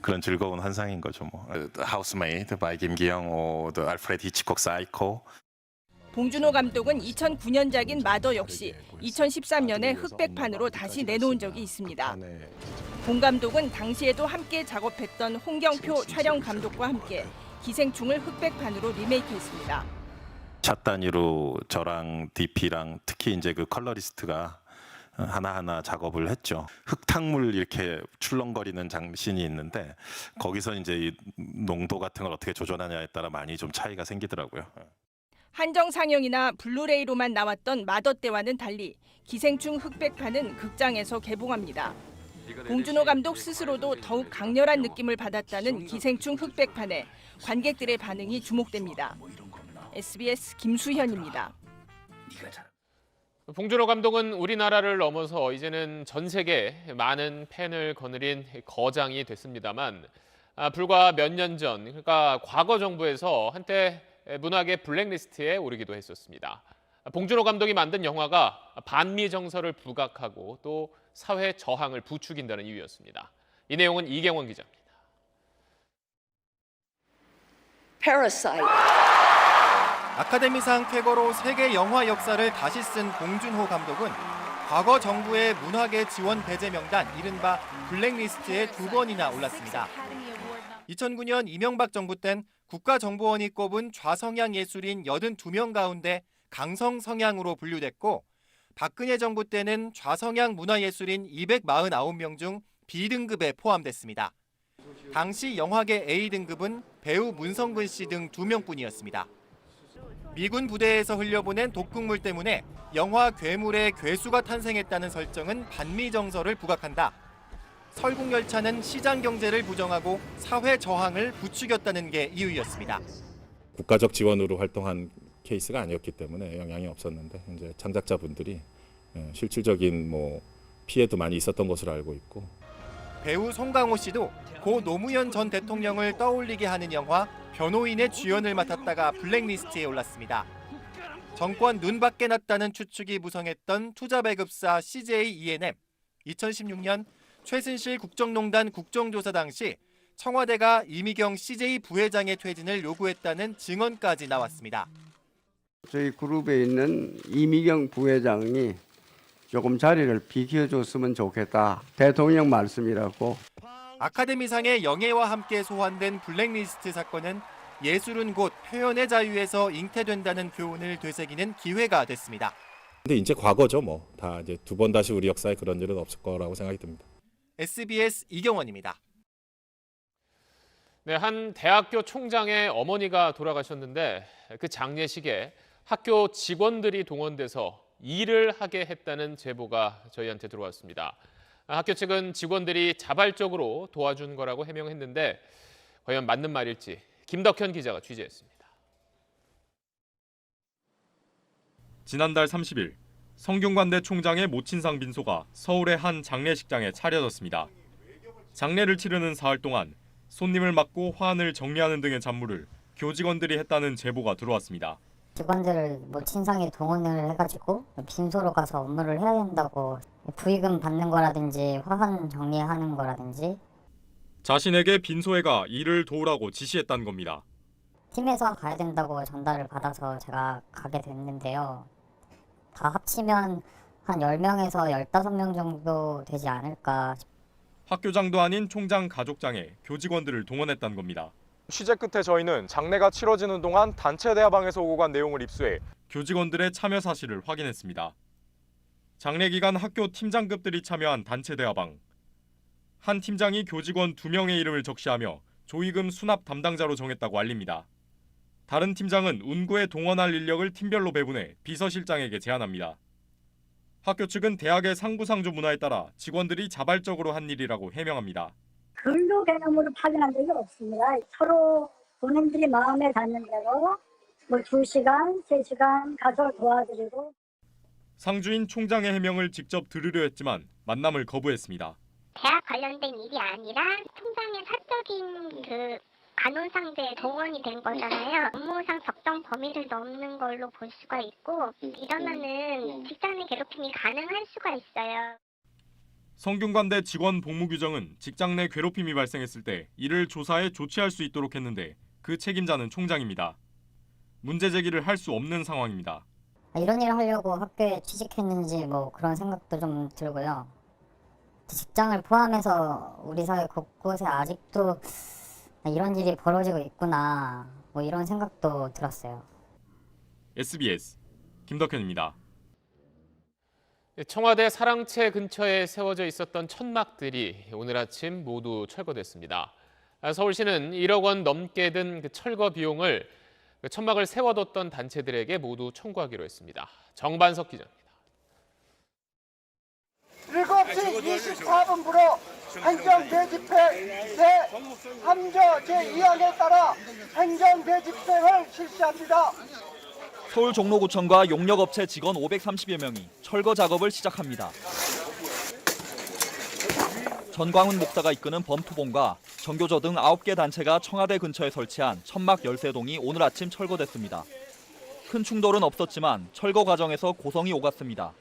그런 즐거운 환상인 거죠. 뭐 하우스메이드 바이 김기영, 알프레드 히치콕 사이코. 봉준호 감독은 2009년작인 마더 역시 2013년에 흑백판으로 다시 내놓은 적이 있습니다. 봉 감독은 당시에도 함께 작업했던 홍경표 촬영 감독과 함께 기생충을 흑백판으로 리메이크했습니다. 샷 단위로 저랑 DP랑 특히 이제 그 컬러리스트가 하나하나 작업을 했죠. 흙탕물 이렇게 출렁거리는 장신이 있는데 거기서 이제 이 농도 같은 걸 어떻게 조절하냐에 따라 많이 좀 차이가 생기더라고요. 한정 상영이나 블루레이로만 나왔던 마더 때와는 달리 기생충 흑백판은 극장에서 개봉합니다. 봉준호 감독 스스로도 더욱 강렬한 느낌을 받았다는 기생충 흑백판에 관객들의 반응이 주목됩니다. SBS 김수현입니다. 봉준호 감독은 우리나라를 넘어서 이제는 전 세계 많은 팬을 거느린 거장이 됐습니다만 불과 몇 년 전, 그러니까 과거 정부에서 한때 문학의 블랙리스트에 오르기도 했었습니다. 봉준호 감독이 만든 영화가 반미 정서를 부각하고 또 사회 저항을 부추긴다는 이유였습니다. 이 내용은 이경원 기자입니다. Parasite. 아카데미상 쾌거로 세계 영화 역사를 다시 쓴 봉준호 감독은 과거 정부의 문학의 지원 배제 명단 이른바 블랙리스트에 2번이나 올랐습니다. 2009년 이명박 정부 땐 국가정보원이 꼽은 좌성향 예술인 82명 가운데 강성 성향으로 분류됐고 박근혜 정부 때는 좌성향 문화예술인 249명 중 B등급에 포함됐습니다. 당시 영화계 A등급은 배우 문성근 씨 등 2명뿐이었습니다. 미군 부대에서 흘려보낸 독극물 때문에 영화 괴물의 괴수가 탄생했다는 설정은 반미 정서를 부각한다. 설국열차는 시장 경제를 부정하고 사회 저항을 부추겼다는 게 이유였습니다. 국가적 지원으로 활동한 케이스가 아니었기 때문에 영향이 없었는데 이제 창작자분들이 실질적인 피해도 많이 있었던 것으로 알고 있고. 배우 송강호 씨도 고 노무현 전 대통령을 떠올리게 하는 영화 변호인의 주연을 맡았다가 블랙리스트에 올랐습니다. 정권 눈밖에 났다는 추측이 무성했던 투자배급사 CJ E&M. 2016년 최순실 국정농단 국정조사 당시 청와대가 이미경 CJ 부회장의 퇴진을 요구했다는 증언까지 나왔습니다. 저희 그룹에 있는 이미경 부회장이 조금 자리를 비켜줬으면 좋겠다. 대통령 말씀이라고. 아카데미상의 영예와 함께 소환된 블랙리스트 사건은 예술은 곧 표현의 자유에서 잉태된다는 교훈을 되새기는 기회가 됐습니다. 근데 이제 과거죠. 다 이제 2번 다시 우리 역사에 그런 일은 없을 거라고 생각이 듭니다. SBS 이경원입니다. 네, 한 대학교 총장의 어머니가 돌아가셨는데 그 장례식에 학교 직원들이 동원돼서 일을 하게 했다는 제보가 저희한테 들어왔습니다. 학교 측은 직원들이 자발적으로 도와준 거라고 해명했는데 과연 맞는 말일지 김덕현 기자가 취재했습니다. 지난달 30일 성균관대 총장의 모친상 빈소가 서울의 한 장례식장에 차려졌습니다. 장례를 치르는 사흘 동안 손님을 맡고 화환을 정리하는 등의 잡무를 교직원들이 했다는 제보가 들어왔습니다. 직원들을 모친상에 동원을 해가지고 빈소로 가서 업무를 해야 된다고 부의금 받는 거라든지 화환 정리하는 거라든지 자신에게 빈소에 가 일을 도우라고 지시했다는 겁니다. 팀에서 가야 된다고 전달을 받아서 제가 가게 됐는데요. 다 합치면 한 10명에서 15명 정도 되지 않을까. 학교장도 아닌 총장 가족장에 교직원들을 동원했다는 겁니다. 취재 끝에 저희는 장례가 치러지는 동안 단체 대화방에서 오고 간 내용을 입수해 교직원들의 참여 사실을 확인했습니다. 장례 기간 학교 팀장급들이 참여한 단체 대화방. 한 팀장이 교직원 2명의 이름을 적시하며 조의금 수납 담당자로 정했다고 알립니다. 다른 팀장은 운구에 동원할 인력을 팀별로 배분해 비서실장에게 제안합니다. 학교 측은 대학의 상부상조 문화에 따라 직원들이 자발적으로 한 일이라고 해명합니다. 근로 개념으로 파견한 적이 없습니다. 서로 본인들이 마음에 닿는 대로 2시간, 3시간 가서 도와드리고. 상주인 총장의 해명을 직접 들으려 했지만 만남을 거부했습니다. 대학 관련된 일이 아니라 총장의 사적인 간호상들 동원이 된 거잖아요. 업무상 적정 범위를 넘는 걸로 볼 수가 있고 이러면은 직장 내 괴롭힘이 가능할 수가 있어요. 성균관대 직원 복무 규정은 직장 내 괴롭힘이 발생했을 때 이를 조사해 조치할 수 있도록 했는데 그 책임자는 총장입니다. 문제 제기를 할 수 없는 상황입니다. 이런 일을 하려고 학교에 취직했는지 뭐 그런 생각도 좀 들고요. 직장을 포함해서 우리 사회 곳곳에 아직도 이런 일이 벌어지고 있구나 뭐 이런 생각도 들었어요. SBS 김덕현입니다. 청와대 사랑채 근처에 세워져 있었던 천막들이 오늘 아침 모두 철거됐습니다. 서울시는 1억 원 넘게 든 그 철거 비용을 천막을 세워뒀던 단체들에게 모두 청구하기로 했습니다. 정반석 기자입니다. 7시 24분부로 행정대집행 제3조 제2항에 따라 행정대집행을 실시합니다. 서울 종로구청과 용역업체 직원 530여 명이 철거 작업을 시작합니다. 전광훈 목사가 이끄는 범투본과 정교조 등 9개 단체가 청와대 근처에 설치한 천막 13동이 오늘 아침 철거됐습니다. 큰 충돌은 없었지만 철거 과정에서 고성이 오갔습니다.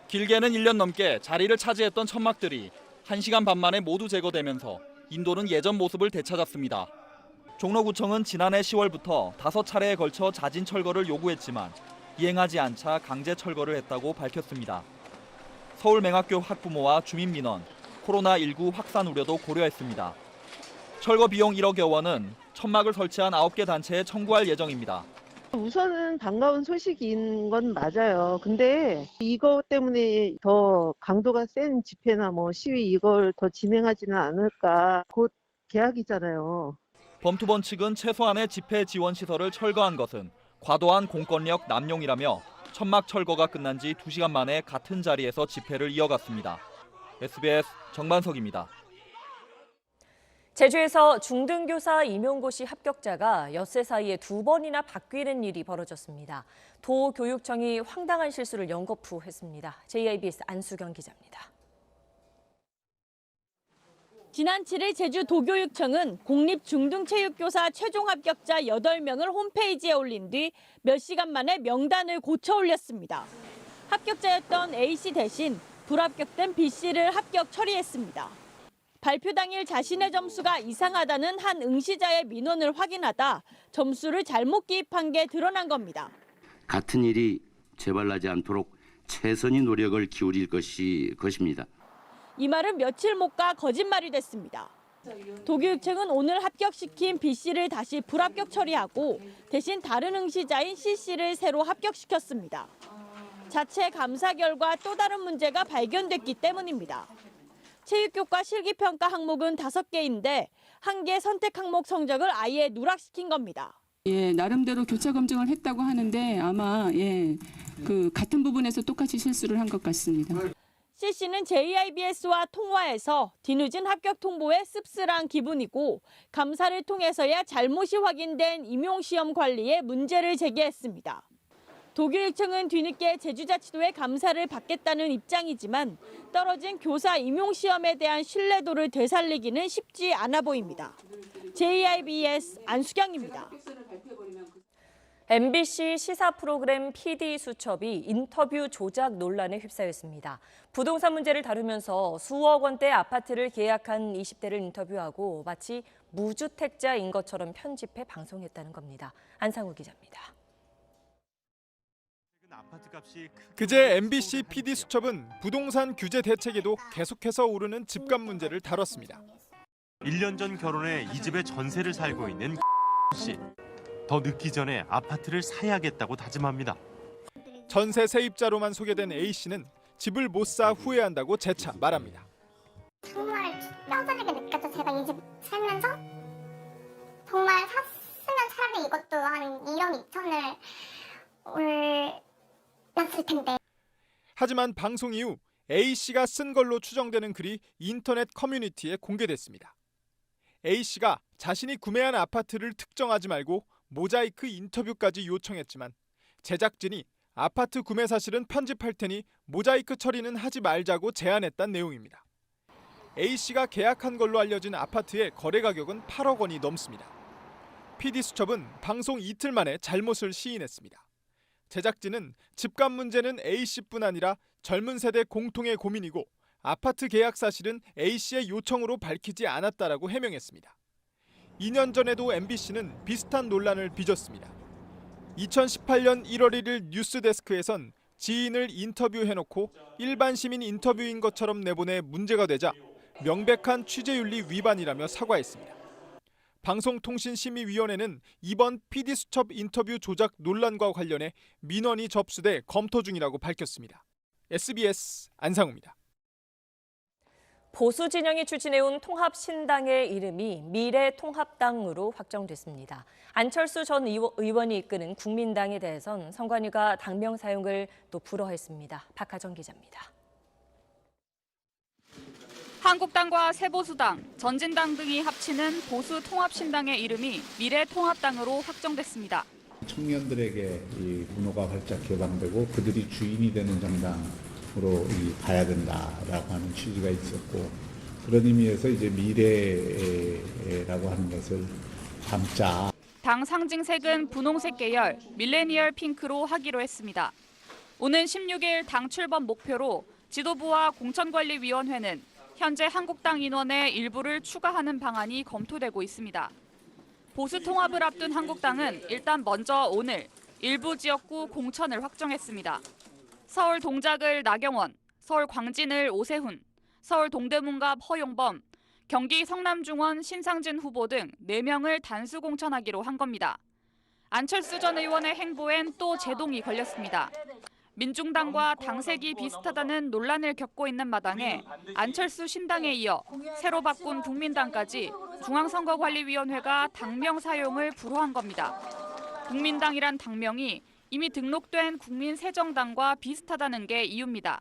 길게는 1년 넘게 자리를 차지했던 천막들이 1시간 반 만에 모두 제거되면서 인도는 예전 모습을 되찾았습니다. 종로구청은 지난해 10월부터 5차례에 걸쳐 자진 철거를 요구했지만 이행하지 않자 강제 철거를 했다고 밝혔습니다. 서울맹학교 학부모와 주민민원, 코로나19 확산 우려도 고려했습니다. 철거 비용 1억여 원은 천막을 설치한 9개 단체에 청구할 예정입니다. 우선은 반가운 소식인 건 맞아요. 근데 이것 때문에 더 강도가 센 집회나 뭐 시위 이걸 더 진행하지는 않을까. 곧 개학이잖아요. 범투본 측은 최소한의 집회 지원 시설을 철거한 것은 과도한 공권력 남용이라며 천막 철거가 끝난 지 2시간 만에 같은 자리에서 집회를 이어갔습니다. SBS 정반석입니다. 제주에서 중등교사 임용고시 합격자가 엿새 사이에 2번이나 바뀌는 일이 벌어졌습니다. 도교육청이 황당한 실수를 연거푸했습니다. JIBS 안수경 기자입니다. 지난 7일 제주 도교육청은 공립중등체육교사 최종 합격자 8명을 홈페이지에 올린 뒤 몇 시간 만에 명단을 고쳐 올렸습니다. 합격자였던 A씨 대신 불합격된 B씨를 합격 처리했습니다. 발표 당일 자신의 점수가 이상하다는 한 응시자의 민원을 확인하다 점수를 잘못 기입한 게 드러난 겁니다. 같은 일이 재발하지 않도록 최선의 노력을 기울일 것입니다. 이 말은 며칠 못 가 거짓말이 됐습니다. 도교육청은 오늘 합격시킨 B씨를 다시 불합격 처리하고 대신 다른 응시자인 C씨를 새로 합격시켰습니다. 자체 감사 결과 또 다른 문제가 발견됐기 때문입니다. 체육교과 실기평가 항목은 5개인데 1개 선택 항목 성적을 아예 누락시킨 겁니다. 나름대로 교차 검증을 했다고 하는데 아마 그 같은 부분에서 똑같이 실수를 한 것 같습니다. C씨는 JIBS와 통화해서 뒤늦은 합격 통보에 씁쓸한 기분이고 감사를 통해서야 잘못이 확인된 임용시험 관리에 문제를 제기했습니다. 도교육청은 뒤늦게 제주자치도의 감사를 받겠다는 입장이지만 떨어진 교사 임용시험에 대한 신뢰도를 되살리기는 쉽지 않아 보입니다. JIBS 안수경입니다. MBC 시사 프로그램 PD 수첩이 인터뷰 조작 논란에 휩싸였습니다. 부동산 문제를 다루면서 수억 원대 아파트를 계약한 20대를 인터뷰하고 마치 무주택자인 것처럼 편집해 방송했다는 겁니다. 안상우 기자입니다. 그제 MBC PD 수첩은 부동산 규제 대책에도 계속해서 오르는 집값 문제를 다뤘습니다. 1년 전 결혼해 이 집에 전세를 살고 있는 씨. 더 늦기 전에 아파트를 사야겠다고 다짐합니다. 전세 세입자로만 소개된 A씨는 집을 못 사 후회한다고 재차 말합니다. 정말 뼈저리게 느껴져. 제가 이 집 살면서 정말 샀으면 차라리 이것도 한 1억 2천을 올렸을 텐데. 하지만 방송 이후 A씨가 쓴 걸로 추정되는 글이 인터넷 커뮤니티에 공개됐습니다. A씨가 자신이 구매한 아파트를 특정하지 말고 모자이크 인터뷰까지 요청했지만 제작진이 아파트 구매 사실은 편집할 테니 모자이크 처리는 하지 말자고 제안했단 내용입니다. A씨가 계약한 걸로 알려진 아파트의 거래 가격은 8억 원이 넘습니다. PD수첩은 방송 이틀 만에 잘못을 시인했습니다. 제작진은 집값 문제는 A씨뿐 아니라 젊은 세대 공통의 고민이고 아파트 계약 사실은 A씨의 요청으로 밝히지 않았다라고 해명했습니다. 2년 전에도 MBC는 비슷한 논란을 빚었습니다. 2018년 1월 1일 뉴스데스크에선 지인을 인터뷰해놓고 일반 시민 인터뷰인 것처럼 내보내 문제가 되자 명백한 취재윤리 위반이라며 사과했습니다. 방송통신심의위원회는 이번 PD수첩 인터뷰 조작 논란과 관련해 민원이 접수돼 검토 중이라고 밝혔습니다. SBS 안상우입니다. 보수 진영이 추진해온 통합신당의 이름이 미래통합당으로 확정됐습니다. 안철수 전 의원이 이끄는 국민당에 대해선 선관위가 당명 사용을 또 불허했습니다. 박하정 기자입니다. 한국당과 새보수당, 전진당 등이 합치는 보수통합신당의 이름이 미래통합당으로 확정됐습니다. 청년들에게 이 문호가 활짝 개방되고 그들이 주인이 되는 정당으로 가야 된다라고 하는 취지가 있었고, 그런 의미에서 이제 미래라고 하는 것을 담자. 당 상징색은 분홍색 계열, 밀레니얼 핑크로 하기로 했습니다. 오는 16일 당 출범 목표로 지도부와 공천관리위원회는 현재 한국당 인원의 일부를 추가하는 방안이 검토되고 있습니다. 보수 통합을 앞둔 한국당은 일단 먼저 오늘 일부 지역구 공천을 확정했습니다. 서울 동작을 나경원, 서울 광진을 오세훈, 서울 동대문갑 허용범, 경기 성남중원 신상진 후보 등 4명을 단수 공천하기로 한 겁니다. 안철수 전 의원의 행보엔 또 제동이 걸렸습니다. 민중당과 당색이 비슷하다는 논란을 겪고 있는 마당에 안철수 신당에 이어 새로 바꾼 국민당까지 중앙선거관리위원회가 당명 사용을 불허한 겁니다. 국민당이란 당명이 이미 등록된 국민새정당과 비슷하다는 게 이유입니다.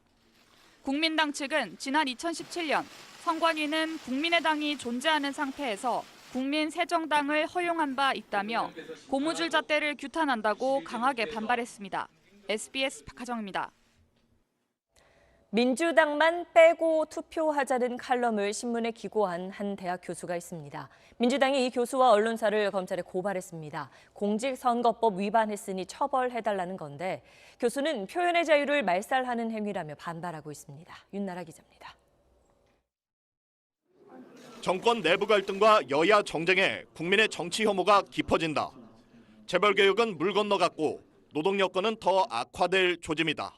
국민당 측은 지난 2017년 선관위는 국민의당이 존재하는 상태에서 국민새정당을 허용한 바 있다며 고무줄 잣대를 규탄한다고 강하게 반발했습니다. SBS 박하정입니다. 민주당만 빼고 투표하자는 칼럼을 신문에 기고한 한 대학 교수가 있습니다. 민주당이 이 교수와 언론사를 검찰에 고발했습니다. 공직선거법 위반했으니 처벌해달라는 건데 교수는 표현의 자유를 말살하는 행위라며 반발하고 있습니다. 윤나라 기자입니다. 정권 내부 갈등과 여야 정쟁에 국민의 정치 혐오가 깊어진다. 재벌개혁은 물 건너갔고 노동 여건은 더 악화될 조짐이다.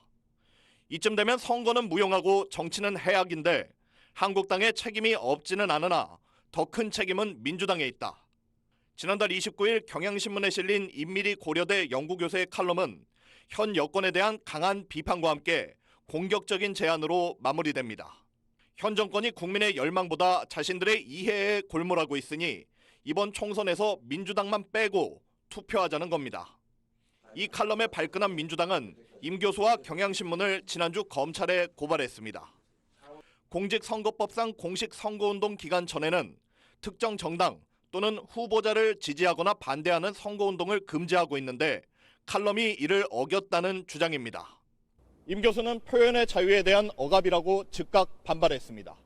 이쯤 되면 선거는 무용하고 정치는 해악인데 한국당에 책임이 없지는 않으나 더 큰 책임은 민주당에 있다. 지난달 29일 경향신문에 실린 임미리 고려대 연구교수의 칼럼은 현 여권에 대한 강한 비판과 함께 공격적인 제안으로 마무리됩니다. 현 정권이 국민의 열망보다 자신들의 이해에 골몰하고 있으니 이번 총선에서 민주당만 빼고 투표하자는 겁니다. 이 칼럼에 발끈한 민주당은 임 교수와 경향신문을 지난주 검찰에 고발했습니다. 공직선거법상 공식 선거운동 기간 전에는 특정 정당 또는 후보자를 지지하거나 반대하는 선거운동을 금지하고 있는데 칼럼이 이를 어겼다는 주장입니다. 임 교수는 표현의 자유에 대한 억압이라고 즉각 반발했습니다.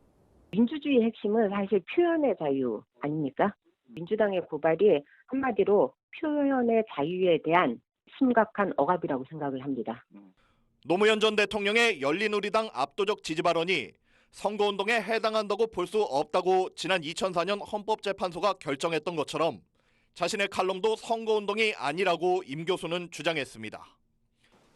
민주주의의 핵심은 사실 표현의 자유 아닙니까? 민주당의 고발이 한마디로 표현의 자유에 대한 심각한 억압이라고 생각을 합니다. 노무현 전 대통령의 열린우리당 압도적 지지 발언이 선거운동에 해당한다고 볼 수 없다고 지난 2004년 헌법재판소가 결정했던 것처럼 자신의 칼럼도 선거운동이 아니라고 임 교수는 주장했습니다.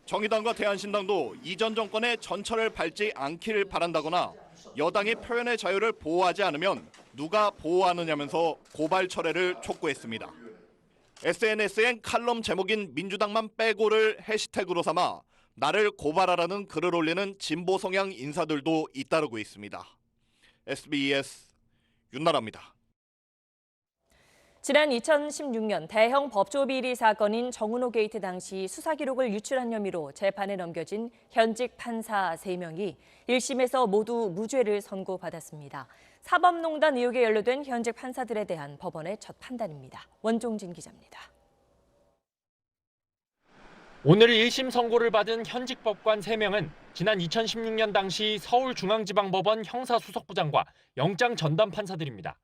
정의당과 대한신당도 이전 정권의 전철을 밟지 않기를 바란다거나 여당이 표현의 자유를 보호하지 않으면 누가 보호하느냐면서 고발 철회를 촉구했습니다. SNS엔 칼럼 제목인 민주당만 빼고를 해시태그로 삼아 나를 고발하라는 글을 올리는 진보 성향 인사들도 잇따르고 있습니다. SBS 윤나라입니다. 지난 2016년 대형 법조 비리 사건인 정은호 게이트 당시 수사 기록을 유출한 혐의로 재판에 넘겨진 현직 판사 3명이 1심에서 모두 무죄를 선고받았습니다. 사법농단 의혹에 연루된 현직 판사들에 대한 법원의 첫 판단입니다. 원종진 기자입니다. 오늘 1심 선고를 받은 현직 법관 3명은 지난 2016년 당시 서울중앙지방법원 형사수석부장과 영장 전담 판사들입니다.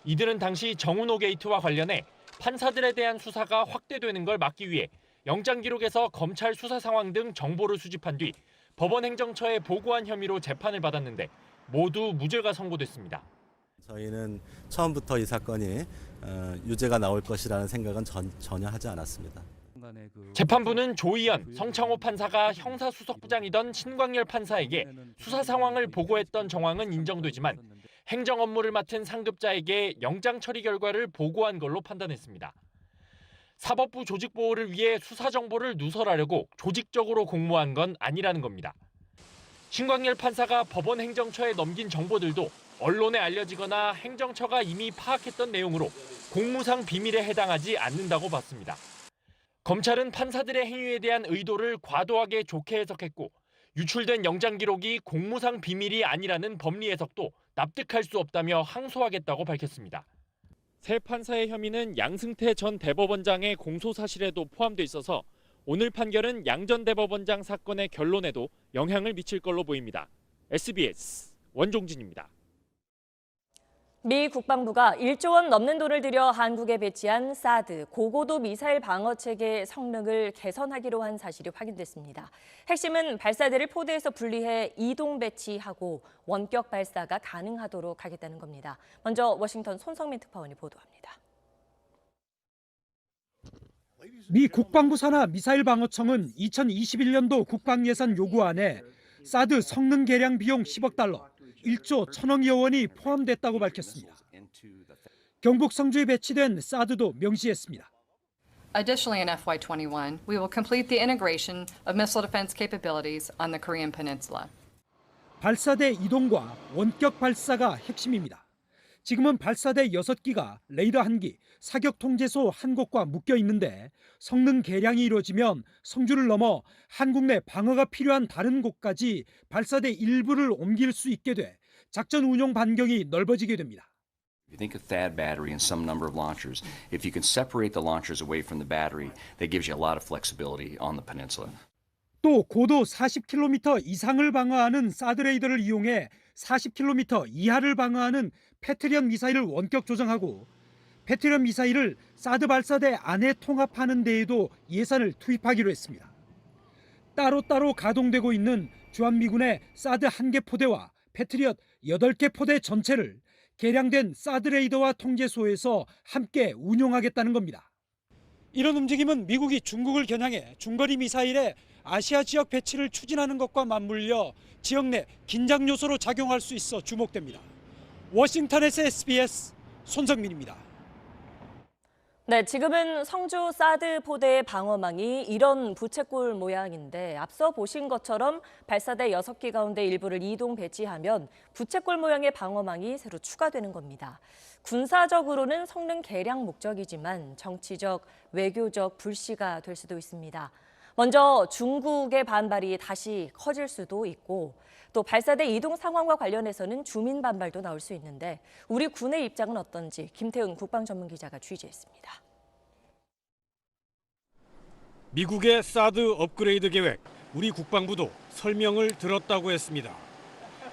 이들은 당시 정은호 게이트와 관련해 판사들에 대한 수사가 확대되는 걸 막기 위해 영장 기록에서 검찰 수사 상황 등 정보를 수집한 뒤 법원 행정처에 보고한 혐의로 재판을 받았는데 모두 무죄가 선고됐습니다. 저희는 처음부터 이 사건이 유죄가 나올 것이라는 생각은 전혀 하지 않았습니다. 재판부는 조희연, 성창호 판사가 형사수석부장이던 신광열 판사에게 수사 상황을 보고했던 정황은 인정되지만 행정 업무를 맡은 상급자에게 영장 처리 결과를 보고한 걸로 판단했습니다. 사법부 조직 보호를 위해 수사 정보를 누설하려고 조직적으로 공모한 건 아니라는 겁니다. 신광열 판사가 법원 행정처에 넘긴 정보들도 언론에 알려지거나 행정처가 이미 파악했던 내용으로 공무상 비밀에 해당하지 않는다고 봤습니다. 검찰은 판사들의 행위에 대한 의도를 과도하게 좋게 해석했고 유출된 영장 기록이 공무상 비밀이 아니라는 법리 해석도 납득할 수 없다며 항소하겠다고 밝혔습니다. 세 판사의 혐의는 양승태 전 대법원장의 공소 사실에도 포함돼 있어서 오늘 판결은 양 전 대법원장 사건의 결론에도 영향을 미칠 걸로 보입니다. SBS 원종진입니다. 미 국방부가 1조 원 넘는 돈을 들여 한국에 배치한 사드 고고도 미사일 방어 체계 성능을 개선하기로 한 사실이 확인됐습니다. 핵심은 발사대를 포대에서 분리해 이동 배치하고 원격 발사가 가능하도록 하겠다는 겁니다. 먼저 워싱턴 손성민 특파원이 보도합니다. 미 국방부 산하 미사일 방어청은 2021년도 국방예산 요구안에 사드 성능 개량 비용 10억 달러, 1조 1,000억여 원이 포함됐다고 밝혔습니다. 경북 성주에 배치된 사드도 명시했습니다. Additionally, in FY21, we will complete the integration of missile defense capabilities on the Korean Peninsula. 발사대 이동과 원격 발사가 핵심입니다. 지금은 발사대 6기가 레이더 1기, 사격 통제소 1곳과 묶여 있는데 성능 개량이 이루어지면 성주를 넘어 한국 내 방어가 필요한 다른 곳까지 발사대 일부를 옮길 수 있게 돼 작전 운용 반경이 넓어지게 됩니다. If you think of THAAD battery and some number of launchers, if you can separate the launchers away from the battery, that gives you a lot of flexibility on the peninsula. 또 고도 40km 이상을 방어하는 사드 레이더를 이용해 40km 이하를 방어하는 패트리엇 미사일을 원격 조정하고 패트리엇 미사일을 사드 발사대 안에 통합하는 데에도 예산을 투입하기로 했습니다. 따로따로 가동되고 있는 주한미군의 사드 1개 포대와 패트리엇 8개 포대 전체를 개량된 사드 레이더와 통제소에서 함께 운용하겠다는 겁니다. 이런 움직임은 미국이 중국을 겨냥해 중거리 미사일의 아시아 지역 배치를 추진하는 것과 맞물려 지역 내 긴장 요소로 작용할 수 있어 주목됩니다. 워싱턴에서 SBS 손성민입니다. 네, 지금은 성주 사드 포대의 방어망이 이런 부채꼴 모양인데 앞서 보신 것처럼 발사대 6기 가운데 일부를 이동 배치하면 부채꼴 모양의 방어망이 새로 추가되는 겁니다. 군사적으로는 성능 개량 목적이지만 정치적, 외교적 불씨가 될 수도 있습니다. 먼저 중국의 반발이 다시 커질 수도 있고 또 발사대 이동 상황과 관련해서는 주민 반발도 나올 수 있는데 우리 군의 입장은 어떤지 김태훈 국방전문기자가 취재했습니다. 미국의 사드 업그레이드 계획, 우리 국방부도 설명을 들었다고 했습니다.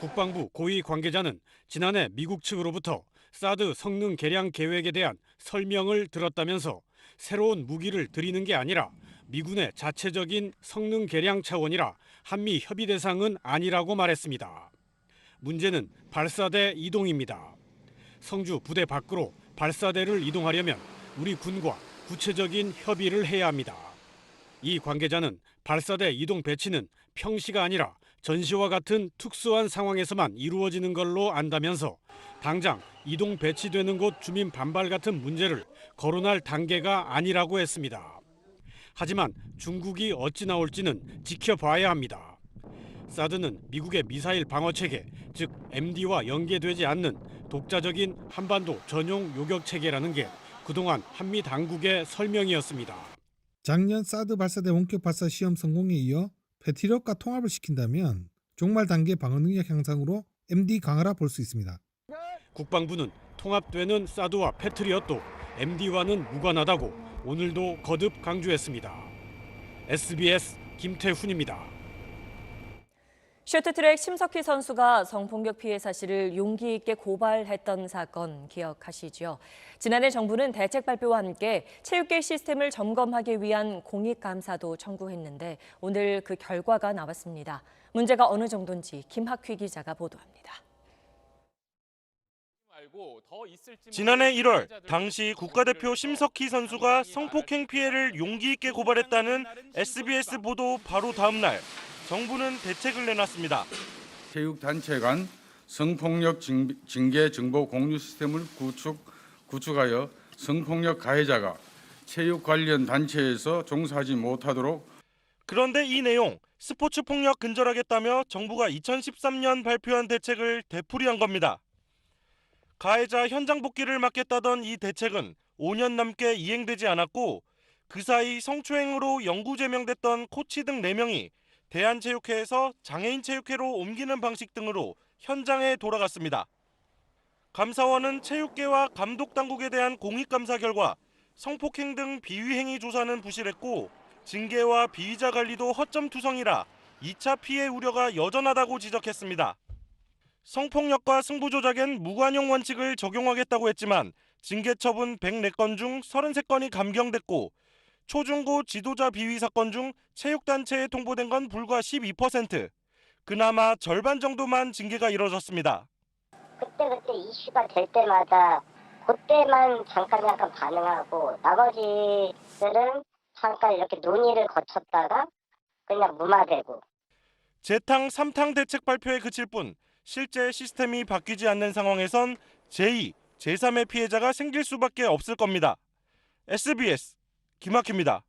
국방부 고위 관계자는 지난해 미국 측으로부터 사드 성능 개량 계획에 대한 설명을 들었다면서 새로운 무기를 들이는 게 아니라 미군의 자체적인 성능 개량 차원이라 한미 협의 대상은 아니라고 말했습니다. 문제는 발사대 이동입니다. 성주 부대 밖으로 발사대를 이동하려면 우리 군과 구체적인 협의를 해야 합니다. 이 관계자는 발사대 이동 배치는 평시가 아니라 전시와 같은 특수한 상황에서만 이루어지는 걸로 안다면서 당장 이동 배치되는 곳 주민 반발 같은 문제를 거론할 단계가 아니라고 했습니다. 하지만 중국이 어찌 나올지는 지켜봐야 합니다. 사드는 미국의 미사일 방어 체계, 즉 MD와 연계되지 않는 독자적인 한반도 전용 요격 체계라는 게 그동안 한미 당국의 설명이었습니다. 작년 사드 발사대 원격 발사 시험 성공에 이어 패트리엇과 통합을 시킨다면 종말 단계 방어 능력 향상으로 MD 강화라 볼 수 있습니다. 국방부는 통합되는 사드와 패트리엇도 MD와는 무관하다고 오늘도 거듭 강조했습니다. SBS 김태훈입니다. 쇼트트랙 심석희 선수가 성폭력 피해 사실을 용기 있게 고발했던 사건 기억하시죠? 지난해 정부는 대책 발표와 함께 체육계 시스템을 점검하기 위한 공익감사도 청구했는데 오늘 그 결과가 나왔습니다. 문제가 어느 정도인지 김학휘 기자가 보도합니다. 지난해 1월 당시 국가대표 심석희 선수가 성폭행 피해를 용기 있게 고발했다는 SBS 보도 바로 다음 날 정부는 대책을 내놨습니다. 체육단체 간 성폭력 징계 정보 공유 시스템을 구축하여 성폭력 가해자가 체육 관련 단체에서 종사하지 못하도록. 그런데 이 내용 스포츠 폭력 근절하겠다며 정부가 2013년 발표한 대책을 되풀이한 겁니다. 가해자 현장 복귀를 막겠다던 이 대책은 5년 넘게 이행되지 않았고 그 사이 성추행으로 영구 제명됐던 코치 등 4명이 대한체육회에서 장애인체육회로 옮기는 방식 등으로 현장에 돌아갔습니다. 감사원은 체육계와 감독당국에 대한 공익감사 결과 성폭행 등 비위행위 조사는 부실했고 징계와 비위자 관리도 허점투성이라 2차 피해 우려가 여전하다고 지적했습니다. 성폭력과 승부조작엔 무관용 원칙을 적용하겠다고 했지만 징계 처분 104건 중 33건이 감경됐고 초중고 지도자 비위 사건 중 체육단체에 통보된 건 불과 12%. 그나마 절반 정도만 징계가 이뤄졌습니다. 그때 이슈가 될 때마다 그때만 잠깐 반응하고 나머지들은 잠깐 이렇게 논의를 거쳤다가 그냥 무마되고. 재탕 3탕 대책 발표에 그칠 뿐 실제 시스템이 바뀌지 않는 상황에선 제2, 제3의 피해자가 생길 수밖에 없을 겁니다. SBS 김학휘입니다.